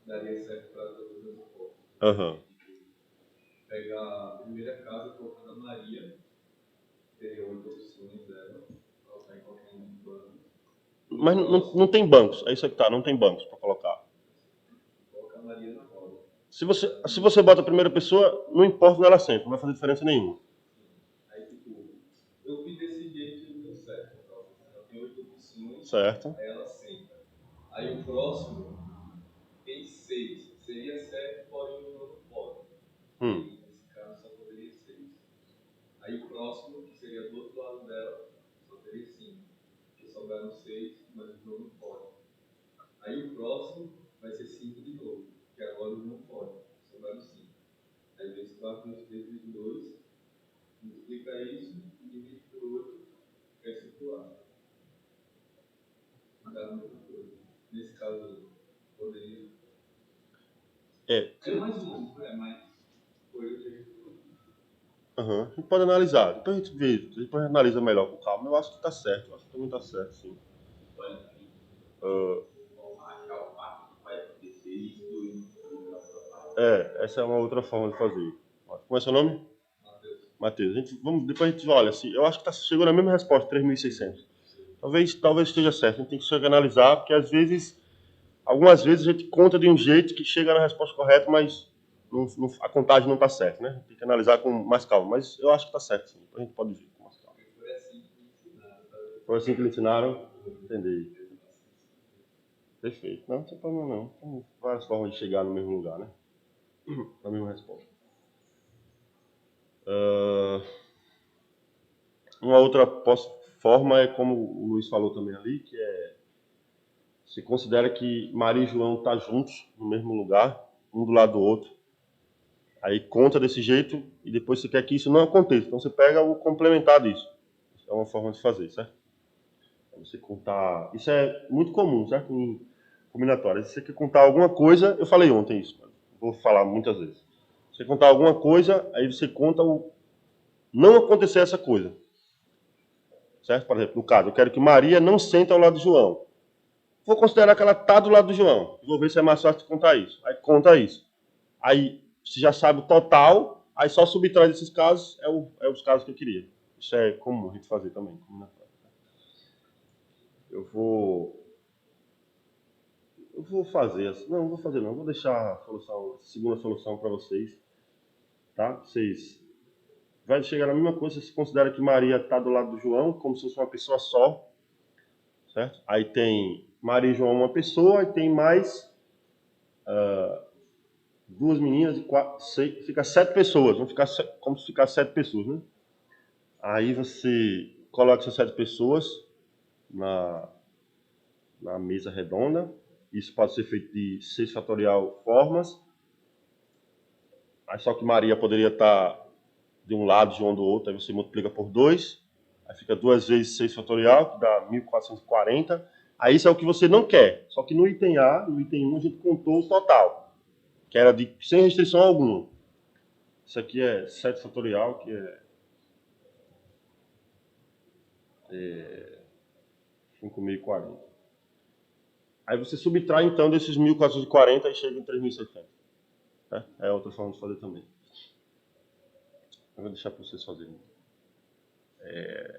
daria certo para todas as hipóteses. Aham. Pegar a primeira casa, colocar na Maria, Mas não tem bancos, é isso que tá, não tem bancos para colocar. Coloca a Maria na roda. Se você bota a primeira pessoa, não importa onde ela senta, não vai fazer diferença nenhuma. Aí, tipo, eu fiz desse jeito e não deu certo. Então, ela tem 8 opções, Certo. aí ela senta. Aí o próximo tem 6. Seria certo, porém o não pode. Nesse caso, só poderia 6. Aí o próximo, que seria do outro lado dela, só teria 5. Porque sobraram 6, mas o não pode. Aí o próximo vai ser 5 de novo, que agora não pode. Sobraram 5. Aí vezes 4 vezes 2, multiplica isso e divide por 8, que é circular. Dá a mesma coisa. Nesse caso, poderia. É mais longo, né? Mas foi o jeito. A gente pode analisar, depois a gente vê, depois a gente analisa melhor com calma. Eu acho que tá certo, eu acho que também tá certo, sim. Essa é uma outra forma de fazer. Como é seu nome? Matheus. Depois a gente olha, assim, eu acho que chegou na mesma resposta, 3.600. Talvez esteja certo, a gente tem que chegar a analisar, porque algumas vezes a gente conta de um jeito que chega na resposta correta, mas a contagem não está certa, né? Tem que analisar com mais calma, mas eu acho que está certo, sim. A gente pode ver com mais calma. Foi assim que lhe ensinaram? Entendi. Perfeito. Não tem problema não. Tem várias formas de chegar no mesmo lugar, né? Na mesma resposta. Uma outra forma é como o Luiz falou também ali, que se considera que Maria e João estão juntos no mesmo lugar, um do lado do outro. Aí conta desse jeito e depois você quer que isso não aconteça. Então você pega o complementar disso. Isso é uma forma de fazer, certo? Você contar... Isso é muito comum, certo? Em combinatórias. Se você quer contar alguma coisa... Eu falei ontem isso, mas vou falar muitas vezes. Você contar alguma coisa, aí você conta o não acontecer essa coisa. Certo? Por exemplo, no caso, eu quero que Maria não sente ao lado de João. Vou considerar que ela está do lado do João. Vou ver se é mais fácil de contar isso. Aí conta isso. Aí você já sabe o total, aí só subtrai desses casos, os casos que eu queria. Isso é comum a gente fazer também. Eu vou fazer assim. Não vou fazer não. Vou deixar a segunda solução para vocês. Tá? Vocês vai chegar na mesma coisa. Você considera que Maria está do lado do João, como se fosse uma pessoa só. Certo? Aí tem Maria e João uma pessoa, e tem mais duas meninas e fica 7 pessoas. Vão ficar como se ficasse 7 pessoas, né? Aí você coloca essas 7 pessoas na mesa redonda. Isso pode ser feito de 6 fatorial formas. Aí só que Maria poderia estar de um lado, João do outro. Aí você multiplica por 2. Aí fica 2 vezes 6 fatorial, que dá 1440. Aí isso é o que você não quer. Só que no item A, no item 1, a gente contou o total, que era sem restrição alguma. Isso aqui é 7 fatorial, que é 5.040. Aí você subtrai então desses 1.440 e chega em 3.600. É outra forma de fazer também. Eu vou deixar para vocês fazerem.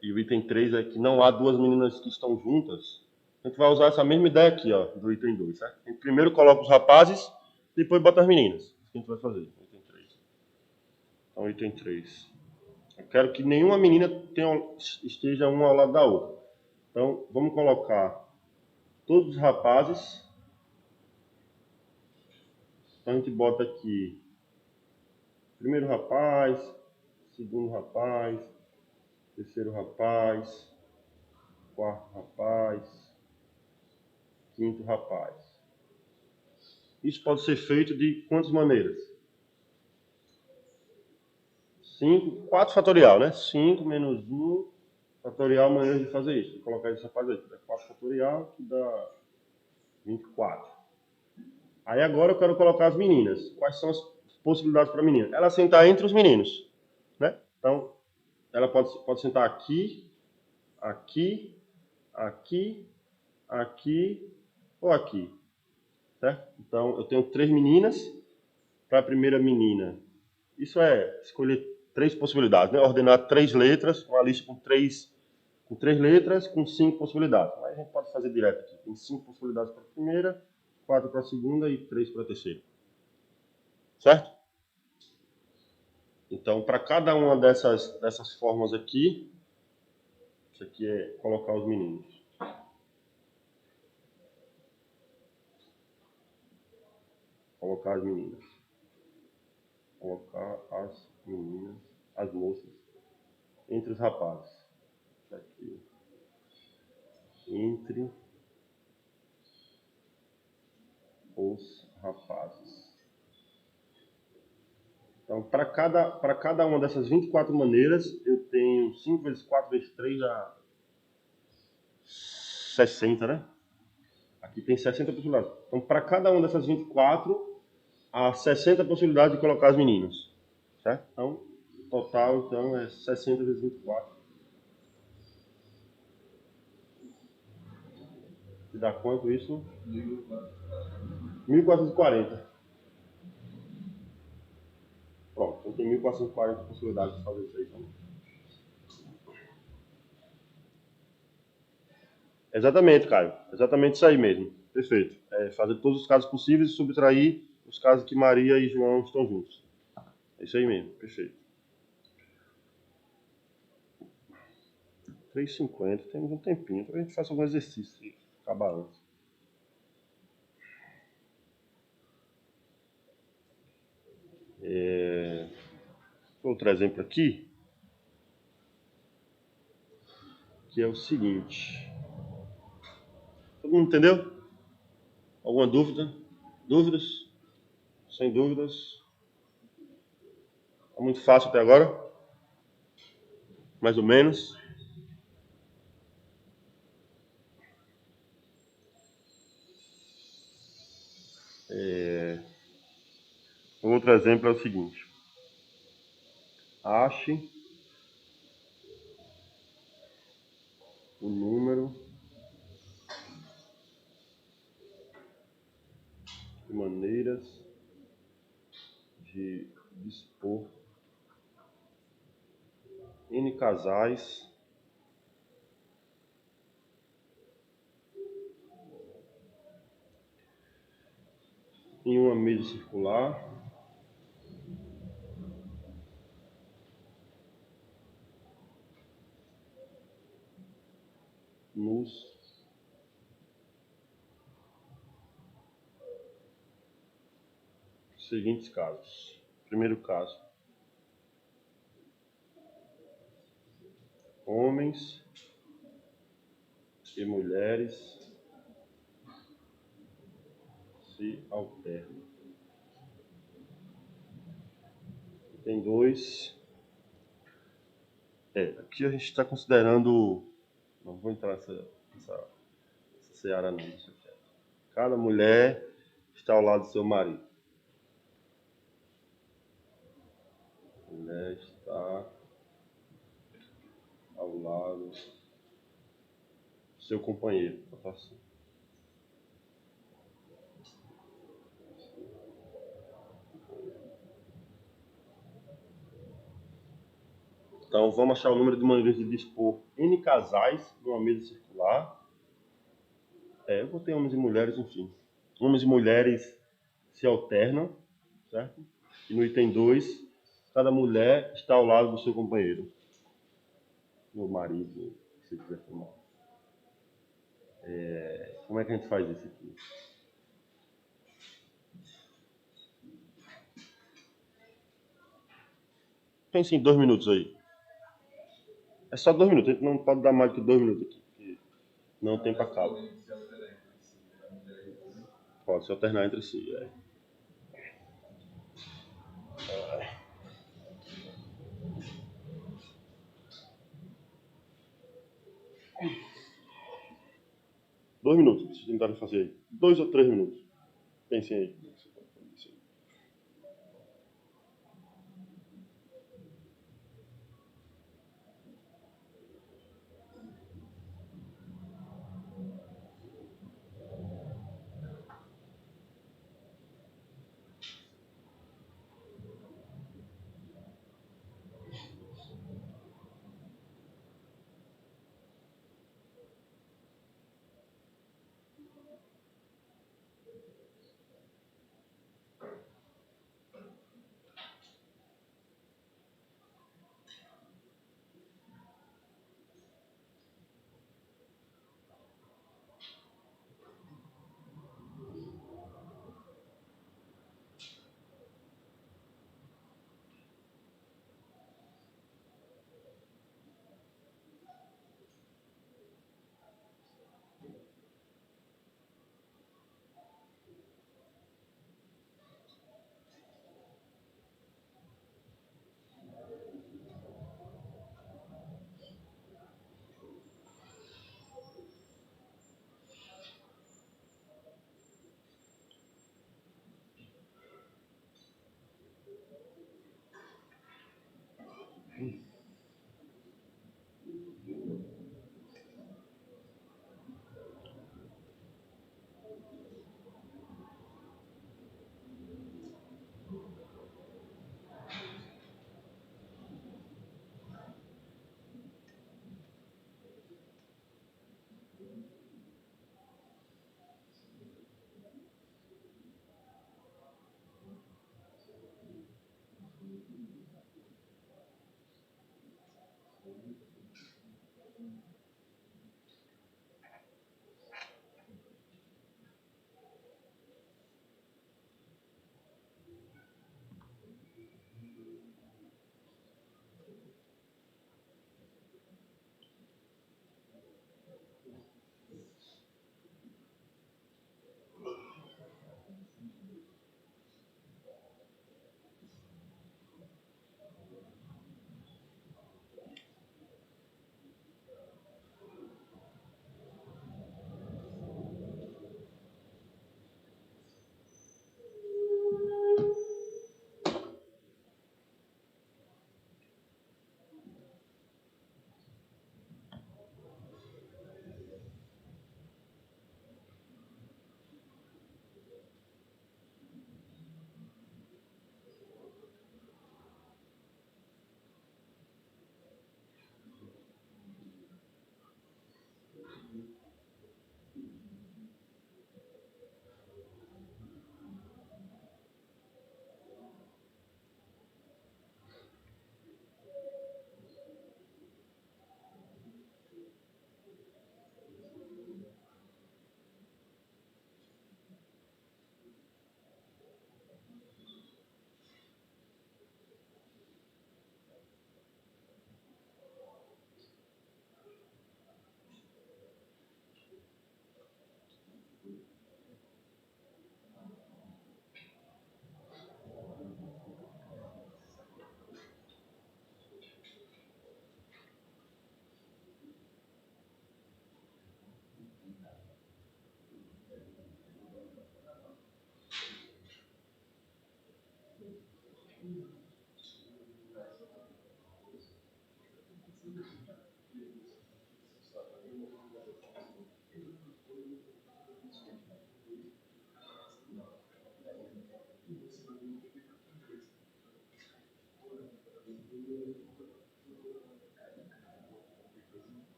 E o item 3 é que não há duas meninas que estão juntas. A gente vai usar essa mesma ideia aqui, ó, do item 2, certo? A gente primeiro coloca os rapazes, depois bota as meninas. Isso que a gente vai fazer, item 3. Então, item 3. Eu quero que nenhuma menina esteja uma ao lado da outra. Então, vamos colocar todos os rapazes. Então, a gente bota aqui primeiro rapaz, segundo rapaz, terceiro rapaz, quarto rapaz, quinto rapaz. Isso pode ser feito de quantas maneiras? 4 fatorial, né? 5 menos 1 fatorial, maneira de fazer isso. Vou colocar esse rapaz aí, que dá 4 fatorial, que dá 24. Aí agora eu quero colocar as meninas. Quais são as possibilidades para a menina? Ela sentar entre os meninos, né? Então, ela pode sentar aqui, aqui, aqui, aqui ou aqui, certo? Então, eu tenho 3 meninas. Para a primeira menina, isso é escolher 3 possibilidades, né? Ordenar 3 letras, uma lista com com 3 letras, com 5 possibilidades. Mas a gente pode fazer direto aqui. Tem 5 possibilidades para a primeira, 4 para a segunda e 3 para a terceira. Certo? Então, para cada uma dessas formas aqui, isso aqui é colocar os meninos. Colocar as meninas. Colocar as meninas, as moças, entre os rapazes. Isso aqui. Entre os rapazes. Então, para cada uma dessas 24 maneiras, eu tenho 5 vezes 4 vezes 3 dá 60, né? Aqui tem 60 possibilidades. Então, para cada uma dessas 24, há 60 possibilidades de colocar as meninas. Certo? Então, o total então, é 60 vezes 24. E dá quanto isso? 1440. Pronto, então tem 1440 possibilidades de fazer isso aí também. Exatamente, Caio. Exatamente isso aí mesmo. Perfeito. É fazer todos os casos possíveis e subtrair os casos que Maria e João estão juntos. É isso aí mesmo. Perfeito. 3,50. Temos um tempinho. Talvez a gente faça algum exercício e acabar antes. Outro exemplo aqui, que é o seguinte. Todo mundo entendeu? Alguma dúvida? Dúvidas? Sem dúvidas? Está muito fácil até agora? Mais ou menos? Outro exemplo é o seguinte. Ache o número de maneiras de dispor N casais em uma mesa circular nos seguintes casos. Primeiro caso: homens e mulheres se alternam. Tem dois. Aqui a gente está considerando. Não vou entrar nessa seara não. Cada mulher está ao lado do seu marido. A mulher está ao lado do seu companheiro. Assim. Então vamos achar o número de maneiras de dispor N casais numa mesa circular. Eu vou ter homens e mulheres, enfim. Homens e mulheres se alternam, certo? E no item 2, cada mulher está ao lado do seu companheiro. Meu marido, se quiser tomar. Como é que a gente faz isso aqui? Pense em 2 minutos aí. É só 2 minutos, a gente não pode dar mais do que 2 minutos aqui, porque não tem para cabo. Pode se alternar entre si, 2 minutos, vocês tentaram fazer aí. 2 ou 3 minutos. Pensem aí.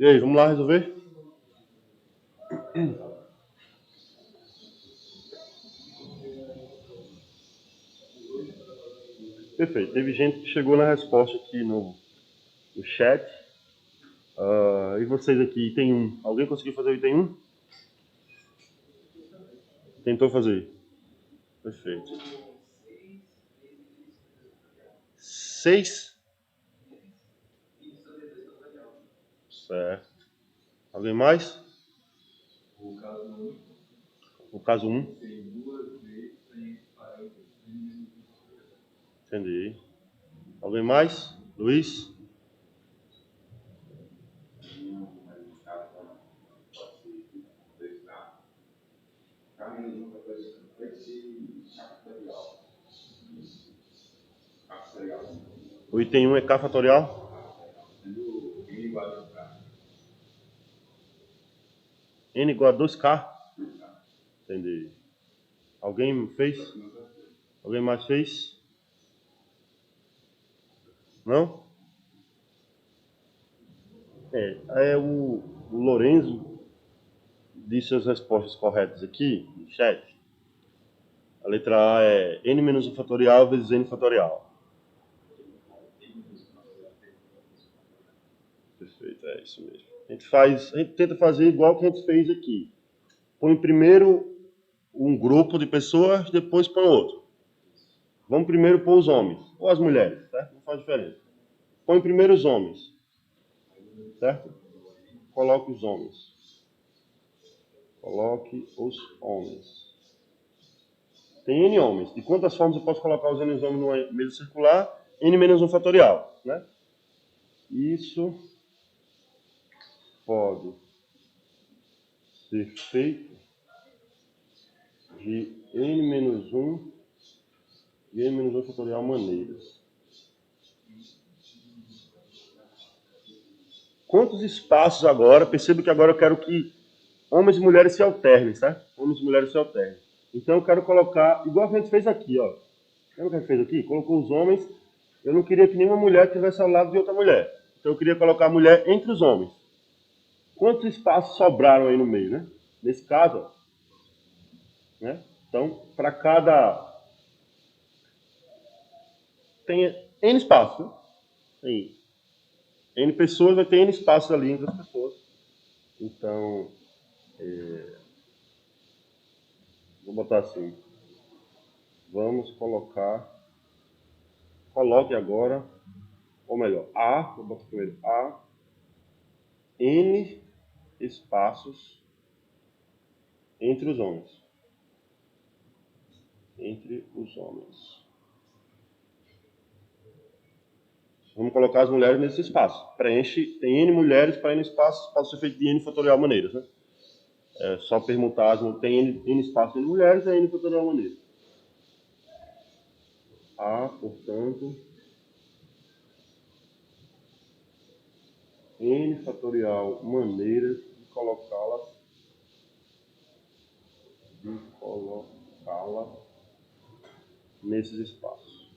E aí, vamos lá resolver? Perfeito. Teve gente que chegou na resposta aqui no chat. E vocês aqui, item 1. Alguém conseguiu fazer o item 1? Tentou fazer? Perfeito. 6? Certo. Alguém mais? O caso 1? Entendi. Alguém mais? Luiz? O item 1 é K fatorial? N igual a 2K? Entendi. Alguém fez? Alguém mais fez? Não? O Lorenzo disse as respostas corretas aqui no chat. A letra A é N menos 1 fatorial vezes N fatorial. Perfeito, é isso mesmo. A gente tenta fazer igual que a gente fez aqui. Põe primeiro um grupo de pessoas, depois põe outro. Vamos primeiro pôr os homens, ou as mulheres, certo? Não faz diferença. Põe primeiro os homens, certo? Coloque os homens. Coloque os homens. Tem N homens. De quantas formas eu posso colocar os N homens numa mesa circular? N menos 1 fatorial, né? Isso pode ser feito de N menos 1 e N menos 1 fatorial maneiras. Quantos espaços agora? Perceba que agora eu quero que homens e mulheres se alternem, certo? Homens e mulheres se alternem. Então eu quero colocar, igual a gente fez aqui, ó. Lembra o que a gente fez aqui? Colocou os homens. Eu não queria que nenhuma mulher estivesse ao lado de outra mulher. Então eu queria colocar a mulher entre os homens. Quantos espaços sobraram aí no meio, né? Nesse caso, ó, né? Então, para cada... Tem N espaços, né? Tem N pessoas, vai ter N espaços ali entre as pessoas. Então, vou botar assim. Vamos colocar... Coloque agora, ou melhor, vou botar primeiro A, N espaços entre os homens. Entre os homens. Vamos colocar as mulheres nesse espaço. Preenche, tem N mulheres para N espaços, pode ser feito de N fatorial maneiras, né? É só permutar, tem N espaços N mulheres, é N fatorial maneiras. Portanto, N fatorial maneiras de colocá-la nesses espaços.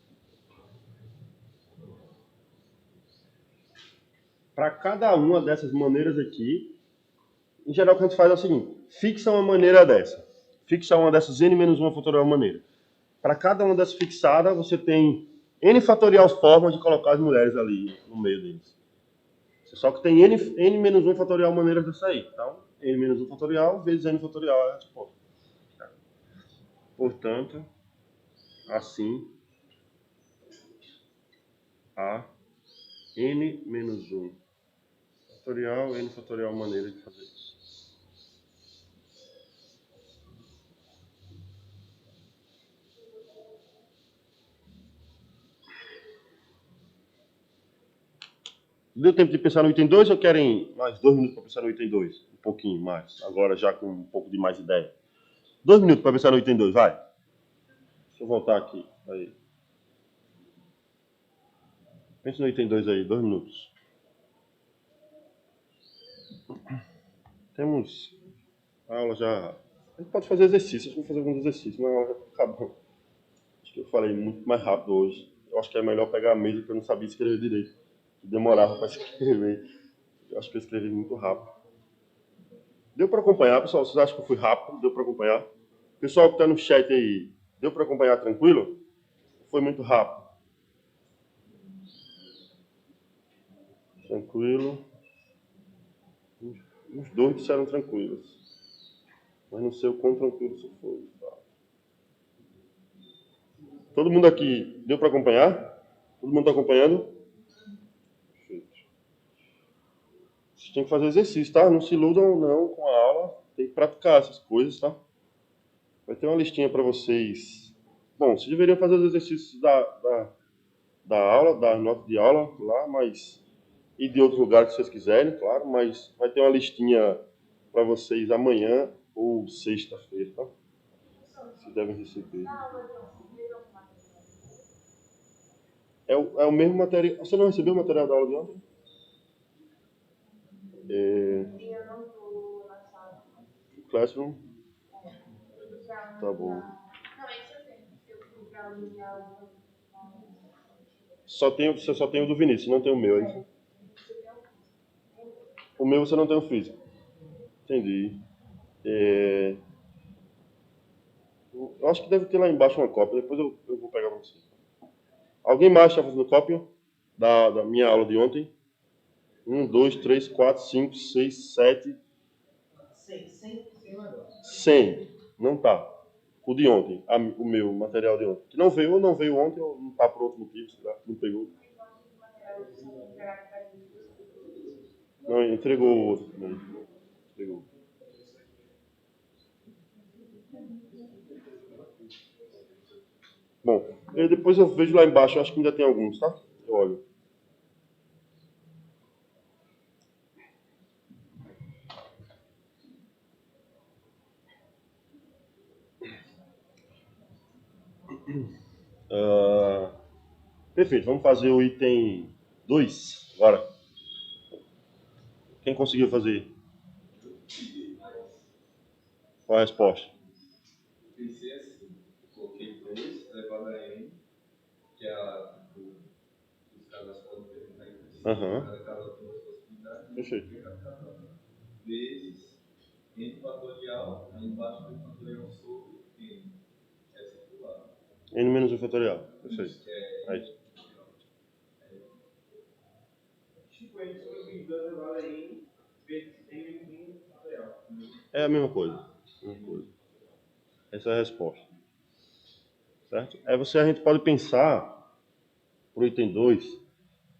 Para cada uma dessas maneiras aqui, em geral o que a gente faz é o seguinte, fixa uma maneira dessa. Fixa uma dessas N menos uma fatorial maneira. Para cada uma dessas fixadas, você tem N fatorial formas de colocar as mulheres ali no meio deles. Só que tem N menos 1 fatorial maneiras dessa aí. Então, N menos 1 fatorial vezes N fatorial é a resposta. Portanto, assim, a N menos 1 fatorial, N fatorial maneira de fazer isso. Deu tempo de pensar no item 2 ou querem mais 2 minutos para pensar no item 2? Um pouquinho mais, agora já com um pouco de mais ideia. 2 minutos para pensar no item 2, vai. Deixa eu voltar aqui. Aí. Pensa no item 2 aí, 2 minutos. Temos a aula já... A gente pode fazer exercícios, vamos fazer alguns exercícios, mas a aula já acabou. Acho que eu falei muito mais rápido hoje. Eu acho que é melhor pegar a mesa, porque eu não sabia escrever direito. Demorava para escrever. Eu acho que eu escrevi muito rápido. Deu para acompanhar, pessoal? Vocês acham que eu fui rápido? Deu para acompanhar? Pessoal que está no chat aí, deu para acompanhar tranquilo? Foi muito rápido? Tranquilo. Os dois disseram tranquilos. Mas não sei o quão tranquilo isso foi. Todo mundo aqui deu para acompanhar? Todo mundo está acompanhando? Perfeito. Vocês têm que fazer exercício, tá? Não se iludam não com a aula. Tem que praticar essas coisas, tá? Vai ter uma listinha para vocês. Bom, vocês deveriam fazer os exercícios da aula, da nota de aula lá, mas e de outros lugares que vocês quiserem, claro, mas vai ter uma listinha para vocês amanhã ou sexta-feira, tá? Vocês devem receber. É o mesmo material. Você não recebeu o material da aula de ontem? Eu não estou na sala. Classroom? Tá bom. Não, isso eu tenho. Eu fui para aliviar Você só tem o do Vinícius, não tem o meu, hein? O meu você não tem o físico. Entendi. Eu acho que deve ter lá embaixo uma cópia, depois eu vou pegar para você. Alguém mais está fazendo cópia da minha aula de ontem? 1, 2, 3, 4, 5, 6, 7. 100. Não tá. O de ontem, o meu material de ontem. Que não veio, ou não veio ontem, ou não tá por outro motivo, sei lá, não pegou. Não, entregou o outro também. Entregou. Bom, depois eu vejo lá embaixo, eu acho que ainda tem alguns, tá? Eu olho. Perfeito, vamos fazer o item 2 agora. Quem conseguiu fazer? Qual a resposta? Pensei assim, coloquei 2 elevado a n, que é a os casais podem perguntar entre si, cada casal tem 2 possibilidades, Perfeito. vezes n fatorial, aí embaixo do fatorial sobre n. É circular. N menos 1 fatorial. Perfeito. É isso. Tipo, n sobre 2 elevado a n vezes n menos 1 fatorial. É a mesma coisa. Essa é a resposta. Certo? Aí a gente pode pensar, para o item 2,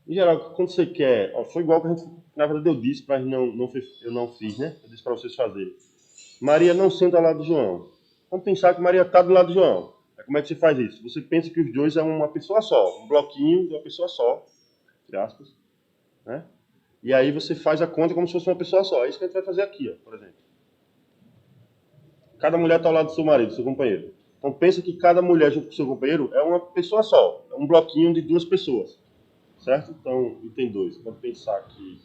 em geral, quando você quer... Ó, foi igual que a gente... Na verdade, eu disse, mas eu não fiz, né? Eu disse para vocês fazerem. Maria não senta ao lado do João. Vamos pensar que Maria está do lado do João. Aí como é que você faz isso? Você pensa que os dois são uma pessoa só. Um bloquinho de uma pessoa só. Entre aspas. Né? E aí você faz a conta como se fosse uma pessoa só. É isso que a gente vai fazer aqui, ó, por exemplo. Cada mulher está ao lado do seu marido, do seu companheiro. Então pensa que cada mulher junto com o seu companheiro é uma pessoa só. É um bloquinho de 2 pessoas. Certo? Então, item 2. Pode pensar que...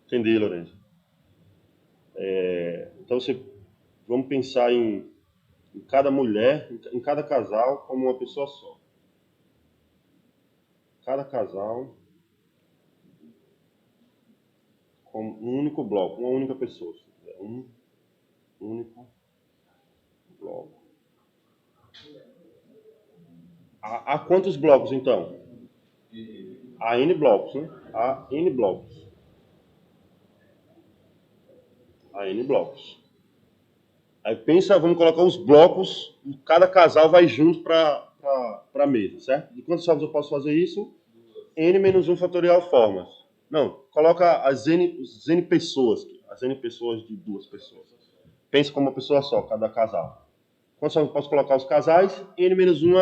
Entendi, Lourenço. Então, vamos pensar em cada mulher, em cada casal, como uma pessoa só. Cada casal como um único bloco, uma única pessoa. Um único bloco. Há quantos blocos, então? Há N blocos, né? Há N blocos. Há N blocos. Aí pensa, vamos colocar os blocos, e cada casal vai junto para a mesa, certo? De quantas formas eu posso fazer isso? N menos 1 fatorial formas. Não, coloca as N pessoas, as N pessoas de 2 pessoas. Pensa como uma pessoa só, cada casal. Quantas formas eu posso colocar os casais? N menos 1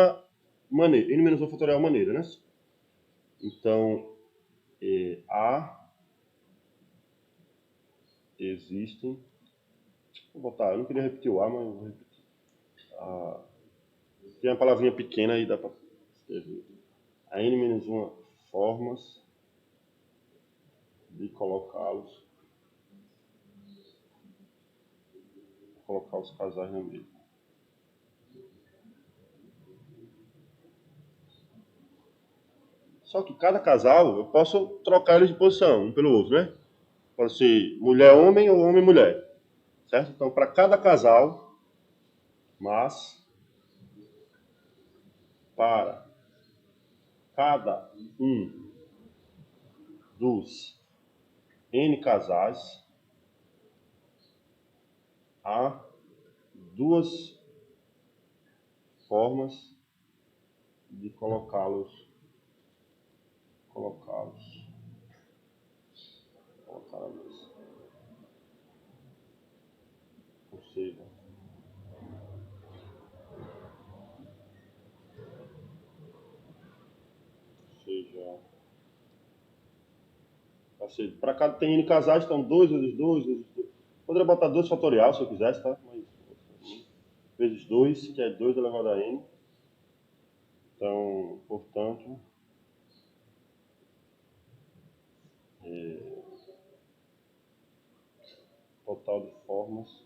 maneira, N menos 1 fatorial maneira, né? Então, existem... Vou botar, eu não queria repetir o A, mas eu vou repetir. Tem uma palavrinha pequena aí, dá para escrever. A N menos 1 formas de colocá-los. Colocar os casais no meio. Só que cada casal, eu posso trocar eles de posição, um pelo outro, né? Pode ser mulher-homem ou homem-mulher, certo? Então, para cada casal, mas para cada um dos N casais, há duas formas de colocá-los, colocar na mesa. Ou seja, para cada tem N casais, então 2 vezes 2 vezes 2. Poderia botar 2 fatorial se eu quisesse, tá? Mas vezes 2, que é 2 elevado a N. Então, portanto, total de formas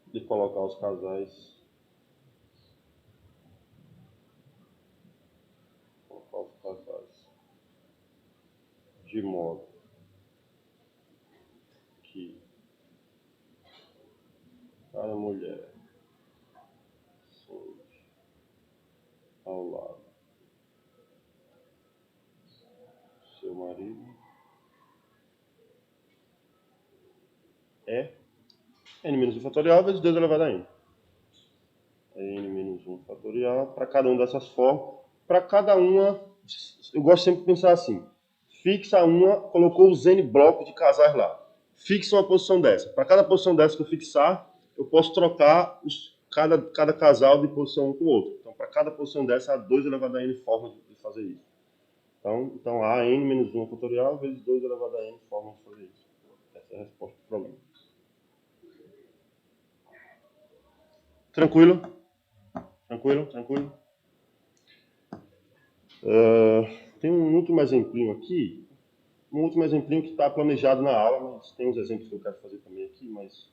de colocar os casais. De modo que cada mulher sente ao lado do seu marido é n-1 fatorial vezes 2 elevado a n. É n-1 fatorial para cada uma dessas formas. Para cada uma, eu gosto sempre de pensar assim. Fixa uma, colocou os n blocos de casais lá. Fixa uma posição dessa. Para cada posição dessa que eu fixar, eu posso trocar cada casal de posição um com o outro. Então, para cada posição dessa, há 2 elevado a n formas de fazer isso. Então há n-1 fatorial vezes 2 elevado a n formas de fazer isso. Essa é a resposta do problema. Tranquilo? Tranquilo? Tem um último exemplinho aqui. Um último exemplinho que está planejado na aula, mas tem uns exemplos que eu quero fazer também aqui, mas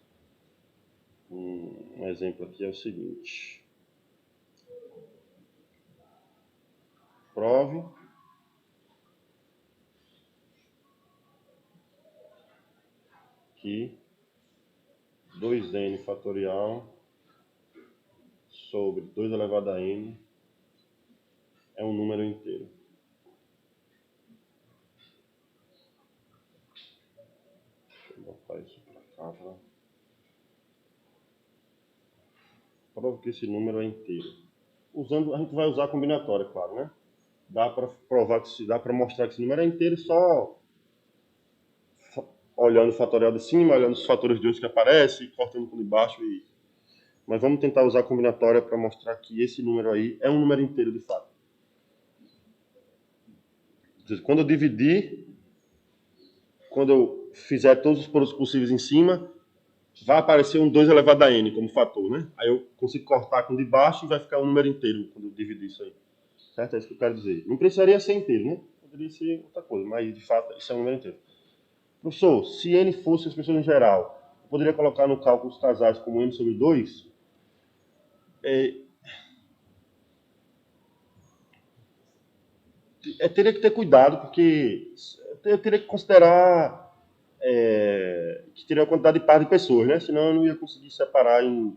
um exemplo aqui é o seguinte. Prove que 2n fatorial sobre 2 elevado a n é um número inteiro. Deixa eu botar isso para cá. Prove que esse número é inteiro. A gente vai usar a combinatória, claro, né? Dá para provar dá para mostrar que esse número é inteiro só olhando o fatorial de cima, olhando os fatores de 2 que aparecem, cortando por debaixo. Mas vamos tentar usar a combinatória para mostrar que esse número aí é um número inteiro de fato. Quando eu dividir, quando eu fizer todos os produtos possíveis em cima, vai aparecer um 2 elevado a n como fator, né? Aí eu consigo cortar com de baixo e vai ficar um número inteiro quando eu dividir isso aí. Certo? É isso que eu quero dizer. Não precisaria ser inteiro, né? Poderia ser outra coisa, mas de fato isso é um número inteiro. Professor, se n fosse as pessoas em geral, eu poderia colocar no cálculo os casais como n sobre 2? Teria que ter cuidado, porque eu teria que considerar que teria uma quantidade de par de pessoas, né? Senão eu não ia conseguir separar em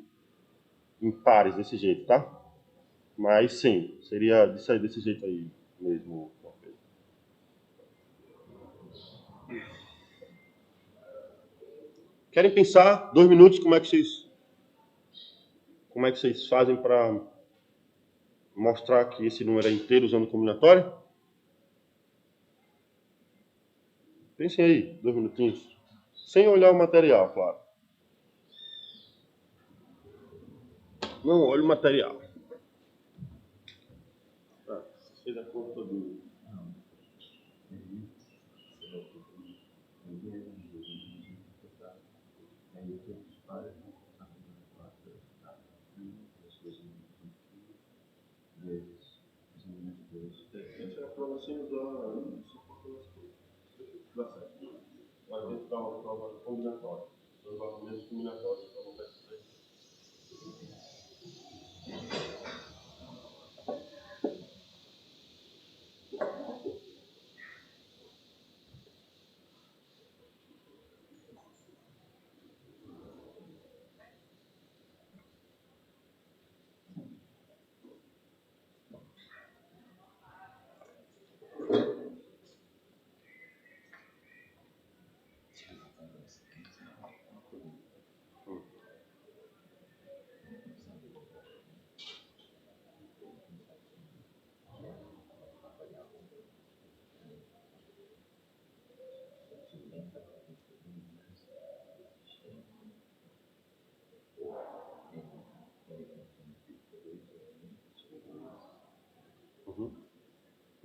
pares desse jeito, tá? Mas sim, seria desse jeito aí mesmo. Querem pensar 2 minutos como é que vocês fazem para mostrar que esse número é inteiro usando combinatória? Pensem aí, 2 minutinhos. Sem olhar o material, claro. Não olhe o material. Fez a conta todinha. Essa é a prova sem usar suporte das coisas. Dá certo. Agora tem que dar uma prova combinatória. Dois argumentos combinatórios. Então não vai ser.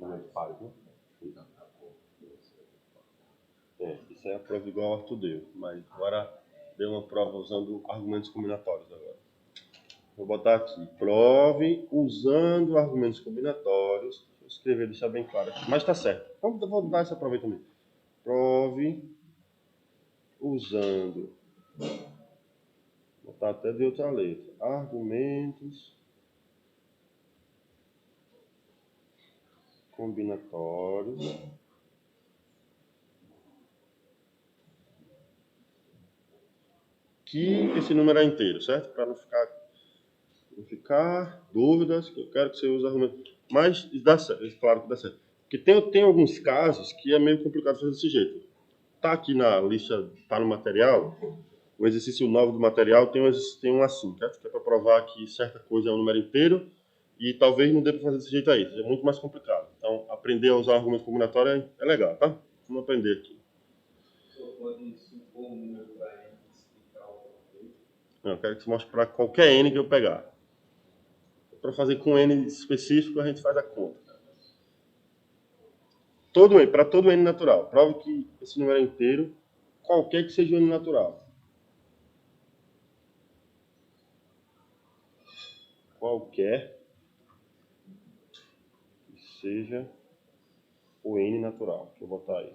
argumentos pares, né? Isso é a prova igual ao Artudeu, mas agora deu uma prova usando argumentos combinatórios agora. Vou botar aqui, prove usando argumentos combinatórios. Vou escrever, deixar bem claro aqui, mas está certo. Vou dar essa prova aí também. Prove usando, vou botar até de outra letra, argumentos combinatórios que esse número é inteiro, certo? Para não ficar dúvidas, que eu quero que você use argumentos. Mas dá certo, claro que dá certo. Porque tem alguns casos que é meio complicado fazer desse jeito. Tá aqui na lista, tá no material, o exercício 9 do material tem um assim, certo? Que é para provar que certa coisa é um número inteiro e talvez não dê para fazer desse jeito aí, é muito mais complicado. Então, aprender a usar argumento combinatório é legal, tá? Vamos aprender aqui. Só pode supor um número para ele explicar o porquê. Não, eu quero que você mostre para qualquer n que eu pegar. Para fazer com n específico, a gente faz a conta. Para todo n natural. Prove que esse número é inteiro, qualquer que seja o n natural. Qualquer que seja o n natural. Deixa eu botar aí.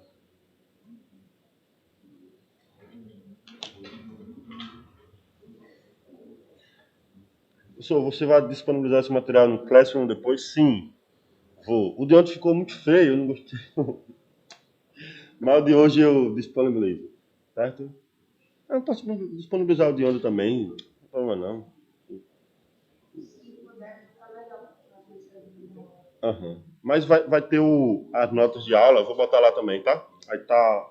Professor, você vai disponibilizar esse material no Classroom depois? Sim, vou. O de ontem ficou muito feio, eu não gostei. Mas o de hoje eu disponibilizo, certo? Eu posso disponibilizar o de ontem também, não tem problema não. Uhum. Mas vai ter as notas de aula, eu vou botar lá também, tá? Aí tá.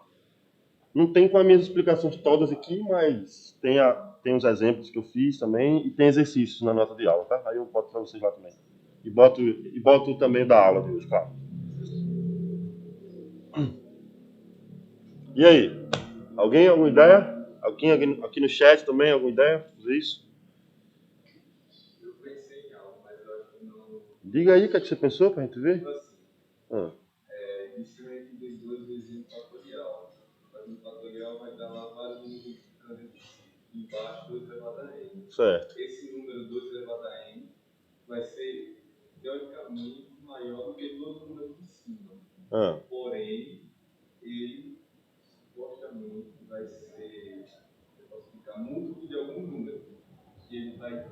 Não tem com as minhas explicações todas aqui, mas tem os exemplos que eu fiz também e tem exercícios na nota de aula, tá? Aí eu boto para vocês lá também. E boto também da aula de hoje, claro. E aí? Alguém, alguma ideia? Alguém aqui no chat também, alguma ideia? Fazer isso? Eu pensei em algo, mas eu acho que não. Diga aí o que você pensou pra gente ver. Assim, instrumento de 2 vezes n fatorial. Mas no fatorial vai dar lá vários números ficando entre si. Embaixo 2 elevado a n. Certo. Esse número 2 elevado a n vai ser, teoricamente, maior do que todo o número de cima. Porém, ele supostamente vai ser, eu posso explicar, múltiplo de algum número. E ele vai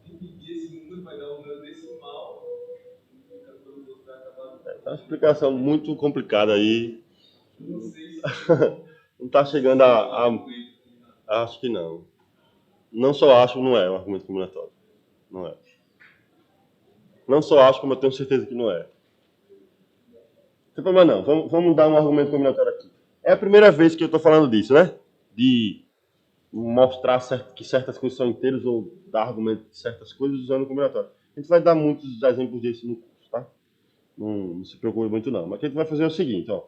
dividir esse número, vai dar um número decimal, multiplicando pelos outros vai acabar. É uma explicação muito complicada aí. Não sei se. Não está chegando Acho que não. Não só acho, não é um argumento combinatório. Não é. Não só acho, como eu tenho certeza que não é. Não tem problema não. Vamos dar um argumento combinatório aqui. É a primeira vez que eu estou falando disso, né? De mostrar que certas coisas são inteiras ou dar argumento de certas coisas usando o combinatório. A gente vai dar muitos exemplos disso no curso, tá? Não se preocupe muito não. Mas o que a gente vai fazer é o seguinte, ó.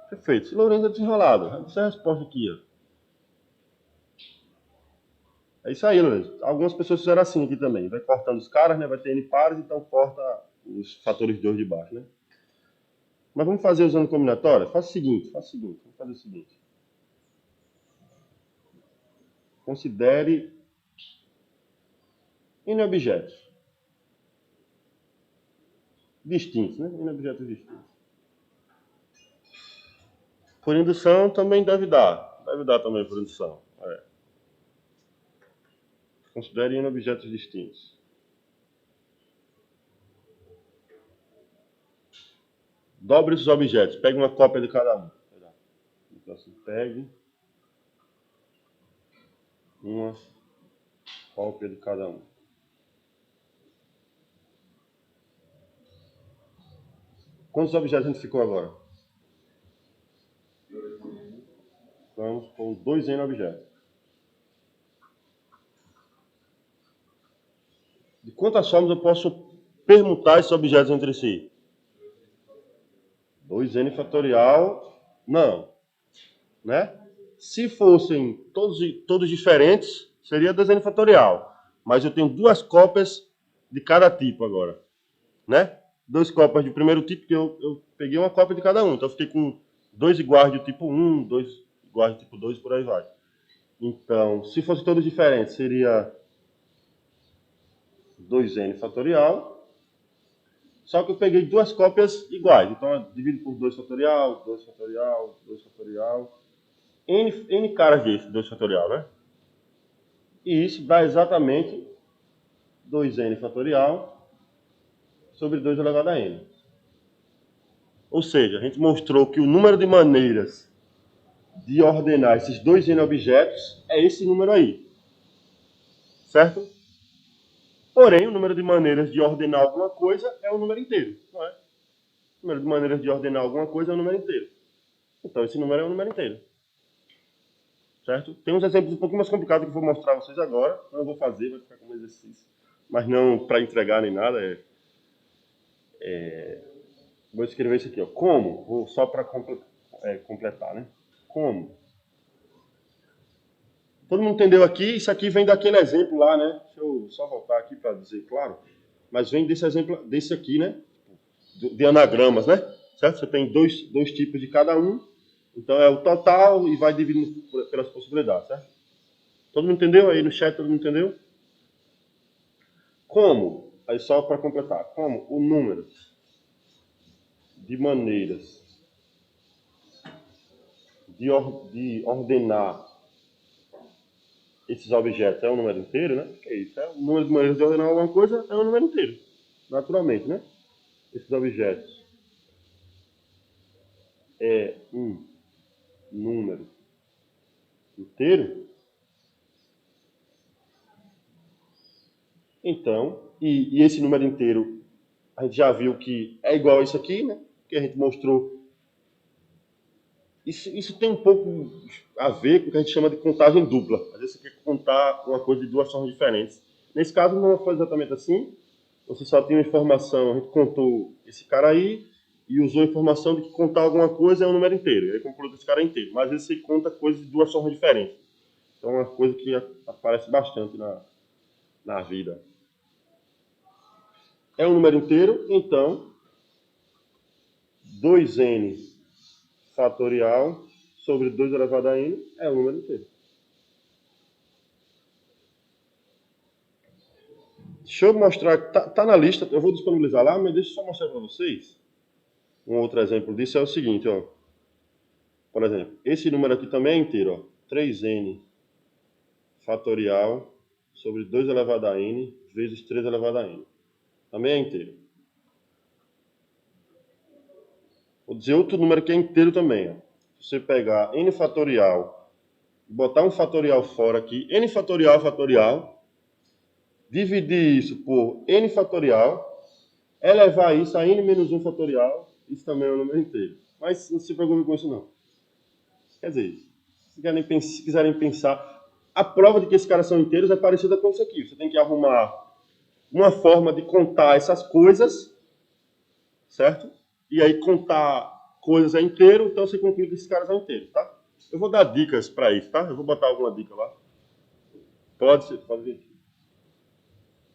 Perfeito. Se Lourenço é desenrolado, essa é a resposta aqui, ó. É isso aí, Lourenço. Algumas pessoas fizeram assim aqui também. Vai cortando os caras, né? Vai ter n pares, então corta os fatores de 2 de baixo, né? Mas vamos fazer usando combinatória? Faça o seguinte. Vamos fazer o seguinte. Considere n objetos distintos, né? N objetos distintos. Por indução também deve dar. Deve dar também por indução. Considere n objetos distintos. Dobre esses objetos. Pegue uma cópia de cada um. Então, assim, pegue uma cópia de cada um. Quantos objetos a gente ficou agora? Vamos com 2n objetos. De quantas formas eu posso permutar esses objetos entre si? 2n fatorial, não. Né? Se fossem todos diferentes, seria 2n fatorial. Mas eu tenho duas cópias de cada tipo agora, né? 2 cópias do primeiro tipo, que eu peguei uma cópia de cada um. Então eu fiquei com 2 iguais do tipo 1, 2 iguais do tipo 2, por aí vai. Então, se fosse todos diferentes, seria 2n fatorial. Só que eu peguei 2 cópias iguais. Então eu divido por 2 fatorial, 2 fatorial, 2 fatorial. N caras desses, 2 fatorial, né? E isso dá exatamente 2n fatorial sobre 2 elevado a n. Ou seja, a gente mostrou que o número de maneiras de ordenar esses 2n objetos é esse número aí. Certo? Porém, o número de maneiras de ordenar alguma coisa é um número inteiro, não é? O número de maneiras de ordenar alguma coisa é um número inteiro. Então, esse número é um número inteiro. Certo? Tem uns exemplos um pouco mais complicados que eu vou mostrar a vocês agora. Não vou fazer, vai ficar como exercício. Mas não para entregar nem nada. Vou escrever isso aqui, ó. Como? Vou só para completar, né? Como? Todo mundo entendeu aqui? Isso aqui vem daquele exemplo lá, né? Deixa eu só voltar aqui para dizer claro. Mas vem desse exemplo, desse aqui, né? De anagramas, né? Certo? Você tem dois tipos de cada um. Então é o total e vai dividindo pelas possibilidades, certo? Todo mundo entendeu aí no chat? Todo mundo entendeu? Como? Aí só para completar. Como? O número de maneiras de ordenar esses objetos é um número inteiro, né? É isso. O número de maneiras de ordenar alguma coisa é um número inteiro. Naturalmente, né? Esses objetos é um número inteiro. Então, e esse número inteiro, a gente já viu que é igual a isso aqui, né? Que a gente mostrou. Isso tem um pouco a ver com o que a gente chama de contagem dupla. Às vezes você quer contar uma coisa de 2 formas diferentes. Nesse caso não foi exatamente assim. Você só tinha uma informação, a gente contou esse cara aí e usou a informação de que contar alguma coisa é um número inteiro. E aí concluiu que esse cara é inteiro. Mas às vezes você conta coisas de 2 formas diferentes. Então é uma coisa que aparece bastante na vida. É um número inteiro, então 2n fatorial sobre 2 elevado a n é um número inteiro. Deixa eu mostrar, tá na lista, eu vou disponibilizar lá, mas deixa eu só mostrar para vocês. Um outro exemplo disso é o seguinte, ó. Por exemplo, esse número aqui também é inteiro, ó. 3n fatorial sobre 2 elevado a n vezes 3 elevado a n. Também é inteiro. Vou dizer outro número que é inteiro também, ó. Se você pegar n fatorial e botar um fatorial fora aqui, n fatorial fatorial, dividir isso por n fatorial, elevar isso a n menos 1 fatorial, isso também é um número inteiro. Mas não se preocupe com isso não. Quer dizer, se quiserem pensar, a prova de que esses caras são inteiros é parecida com isso aqui. Você tem que arrumar uma forma de contar essas coisas, certo? E aí contar coisas é inteiro, então você conclui que esses caras são inteiros, tá? Eu vou dar dicas para isso, tá? Eu vou botar alguma dica lá. Pode vir.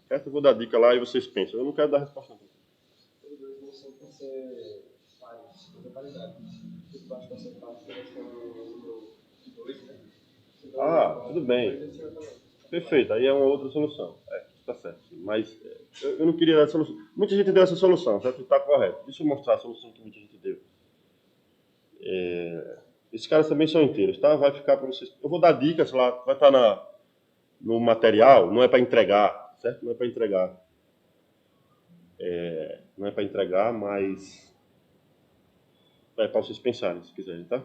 Certo? Eu vou dar dica lá e vocês pensam. Eu não quero dar resposta não. Os dois não são para ser pares, de paridade. Tudo basta para ser pares, porque são o número de 2, né? Ah, tudo bem. Perfeito, aí é uma outra solução. Tá certo. Mas eu não queria dar essa solução. Muita gente deu essa solução, certo? Está correto. Deixa eu mostrar a solução que muita gente deu. Esses caras também são inteiros, tá? Vai ficar para vocês. Eu vou dar dicas lá, vai estar no material, não é para entregar, certo? Não é para entregar. Não é para entregar, mas é para vocês pensarem, se quiserem, tá?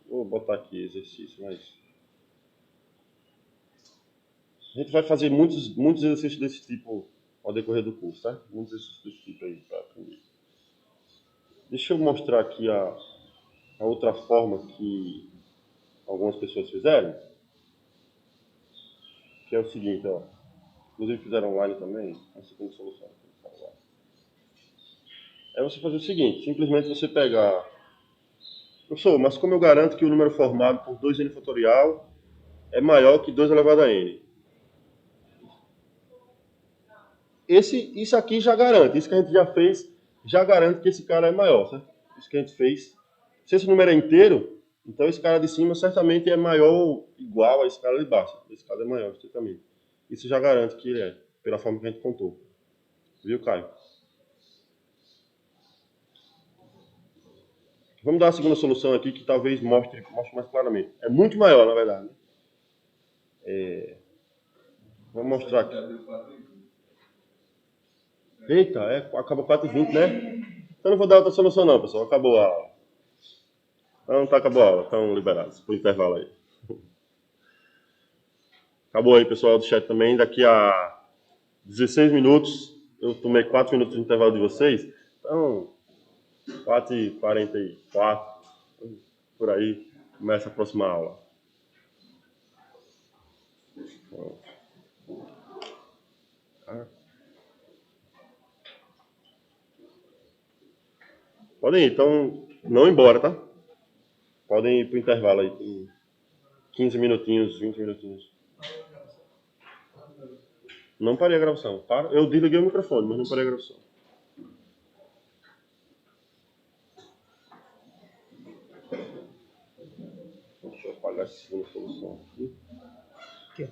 Vou botar aqui exercício, mas a gente vai fazer muitos exercícios desse tipo ao decorrer do curso, tá? Muitos exercícios desse tipo aí para aprender. Deixa eu mostrar aqui a outra forma que algumas pessoas fizeram, que é o seguinte, ó. Inclusive fizeram online também, a segunda solução. É você fazer o seguinte, simplesmente você pegar... Professor, mas como eu garanto que o número formado por 2n fatorial é maior que 2 elevado a n? isso aqui já garante, isso que a gente já fez, já garante que esse cara é maior, certo? Isso que a gente fez. Se esse número é inteiro, então esse cara de cima certamente é maior ou igual a esse cara de baixo. Esse cara é maior, estritamente. Isso já garante que ele é, pela forma que a gente contou. Viu, Caio? Vamos dar a segunda solução aqui que talvez mostre mais claramente. É muito maior, na verdade. Vamos mostrar aqui. Eita, acabou 4h20, né? Então não vou dar outra solução não, pessoal. Acabou a aula. Então tá, acabou a aula. Estão liberados pro intervalo aí. Acabou aí, pessoal do chat também. Daqui a 16 minutos, eu tomei 4 minutos de intervalo de vocês. Então, 4h44, por aí, começa a próxima aula. Podem ir, então, não ir embora, tá? Podem ir pro intervalo aí, tem 15 minutinhos, 20 minutinhos. Não parei a gravação. Eu desliguei o microfone, mas não parei a gravação. Deixa eu apagar essa segunda solução aqui. Aqui.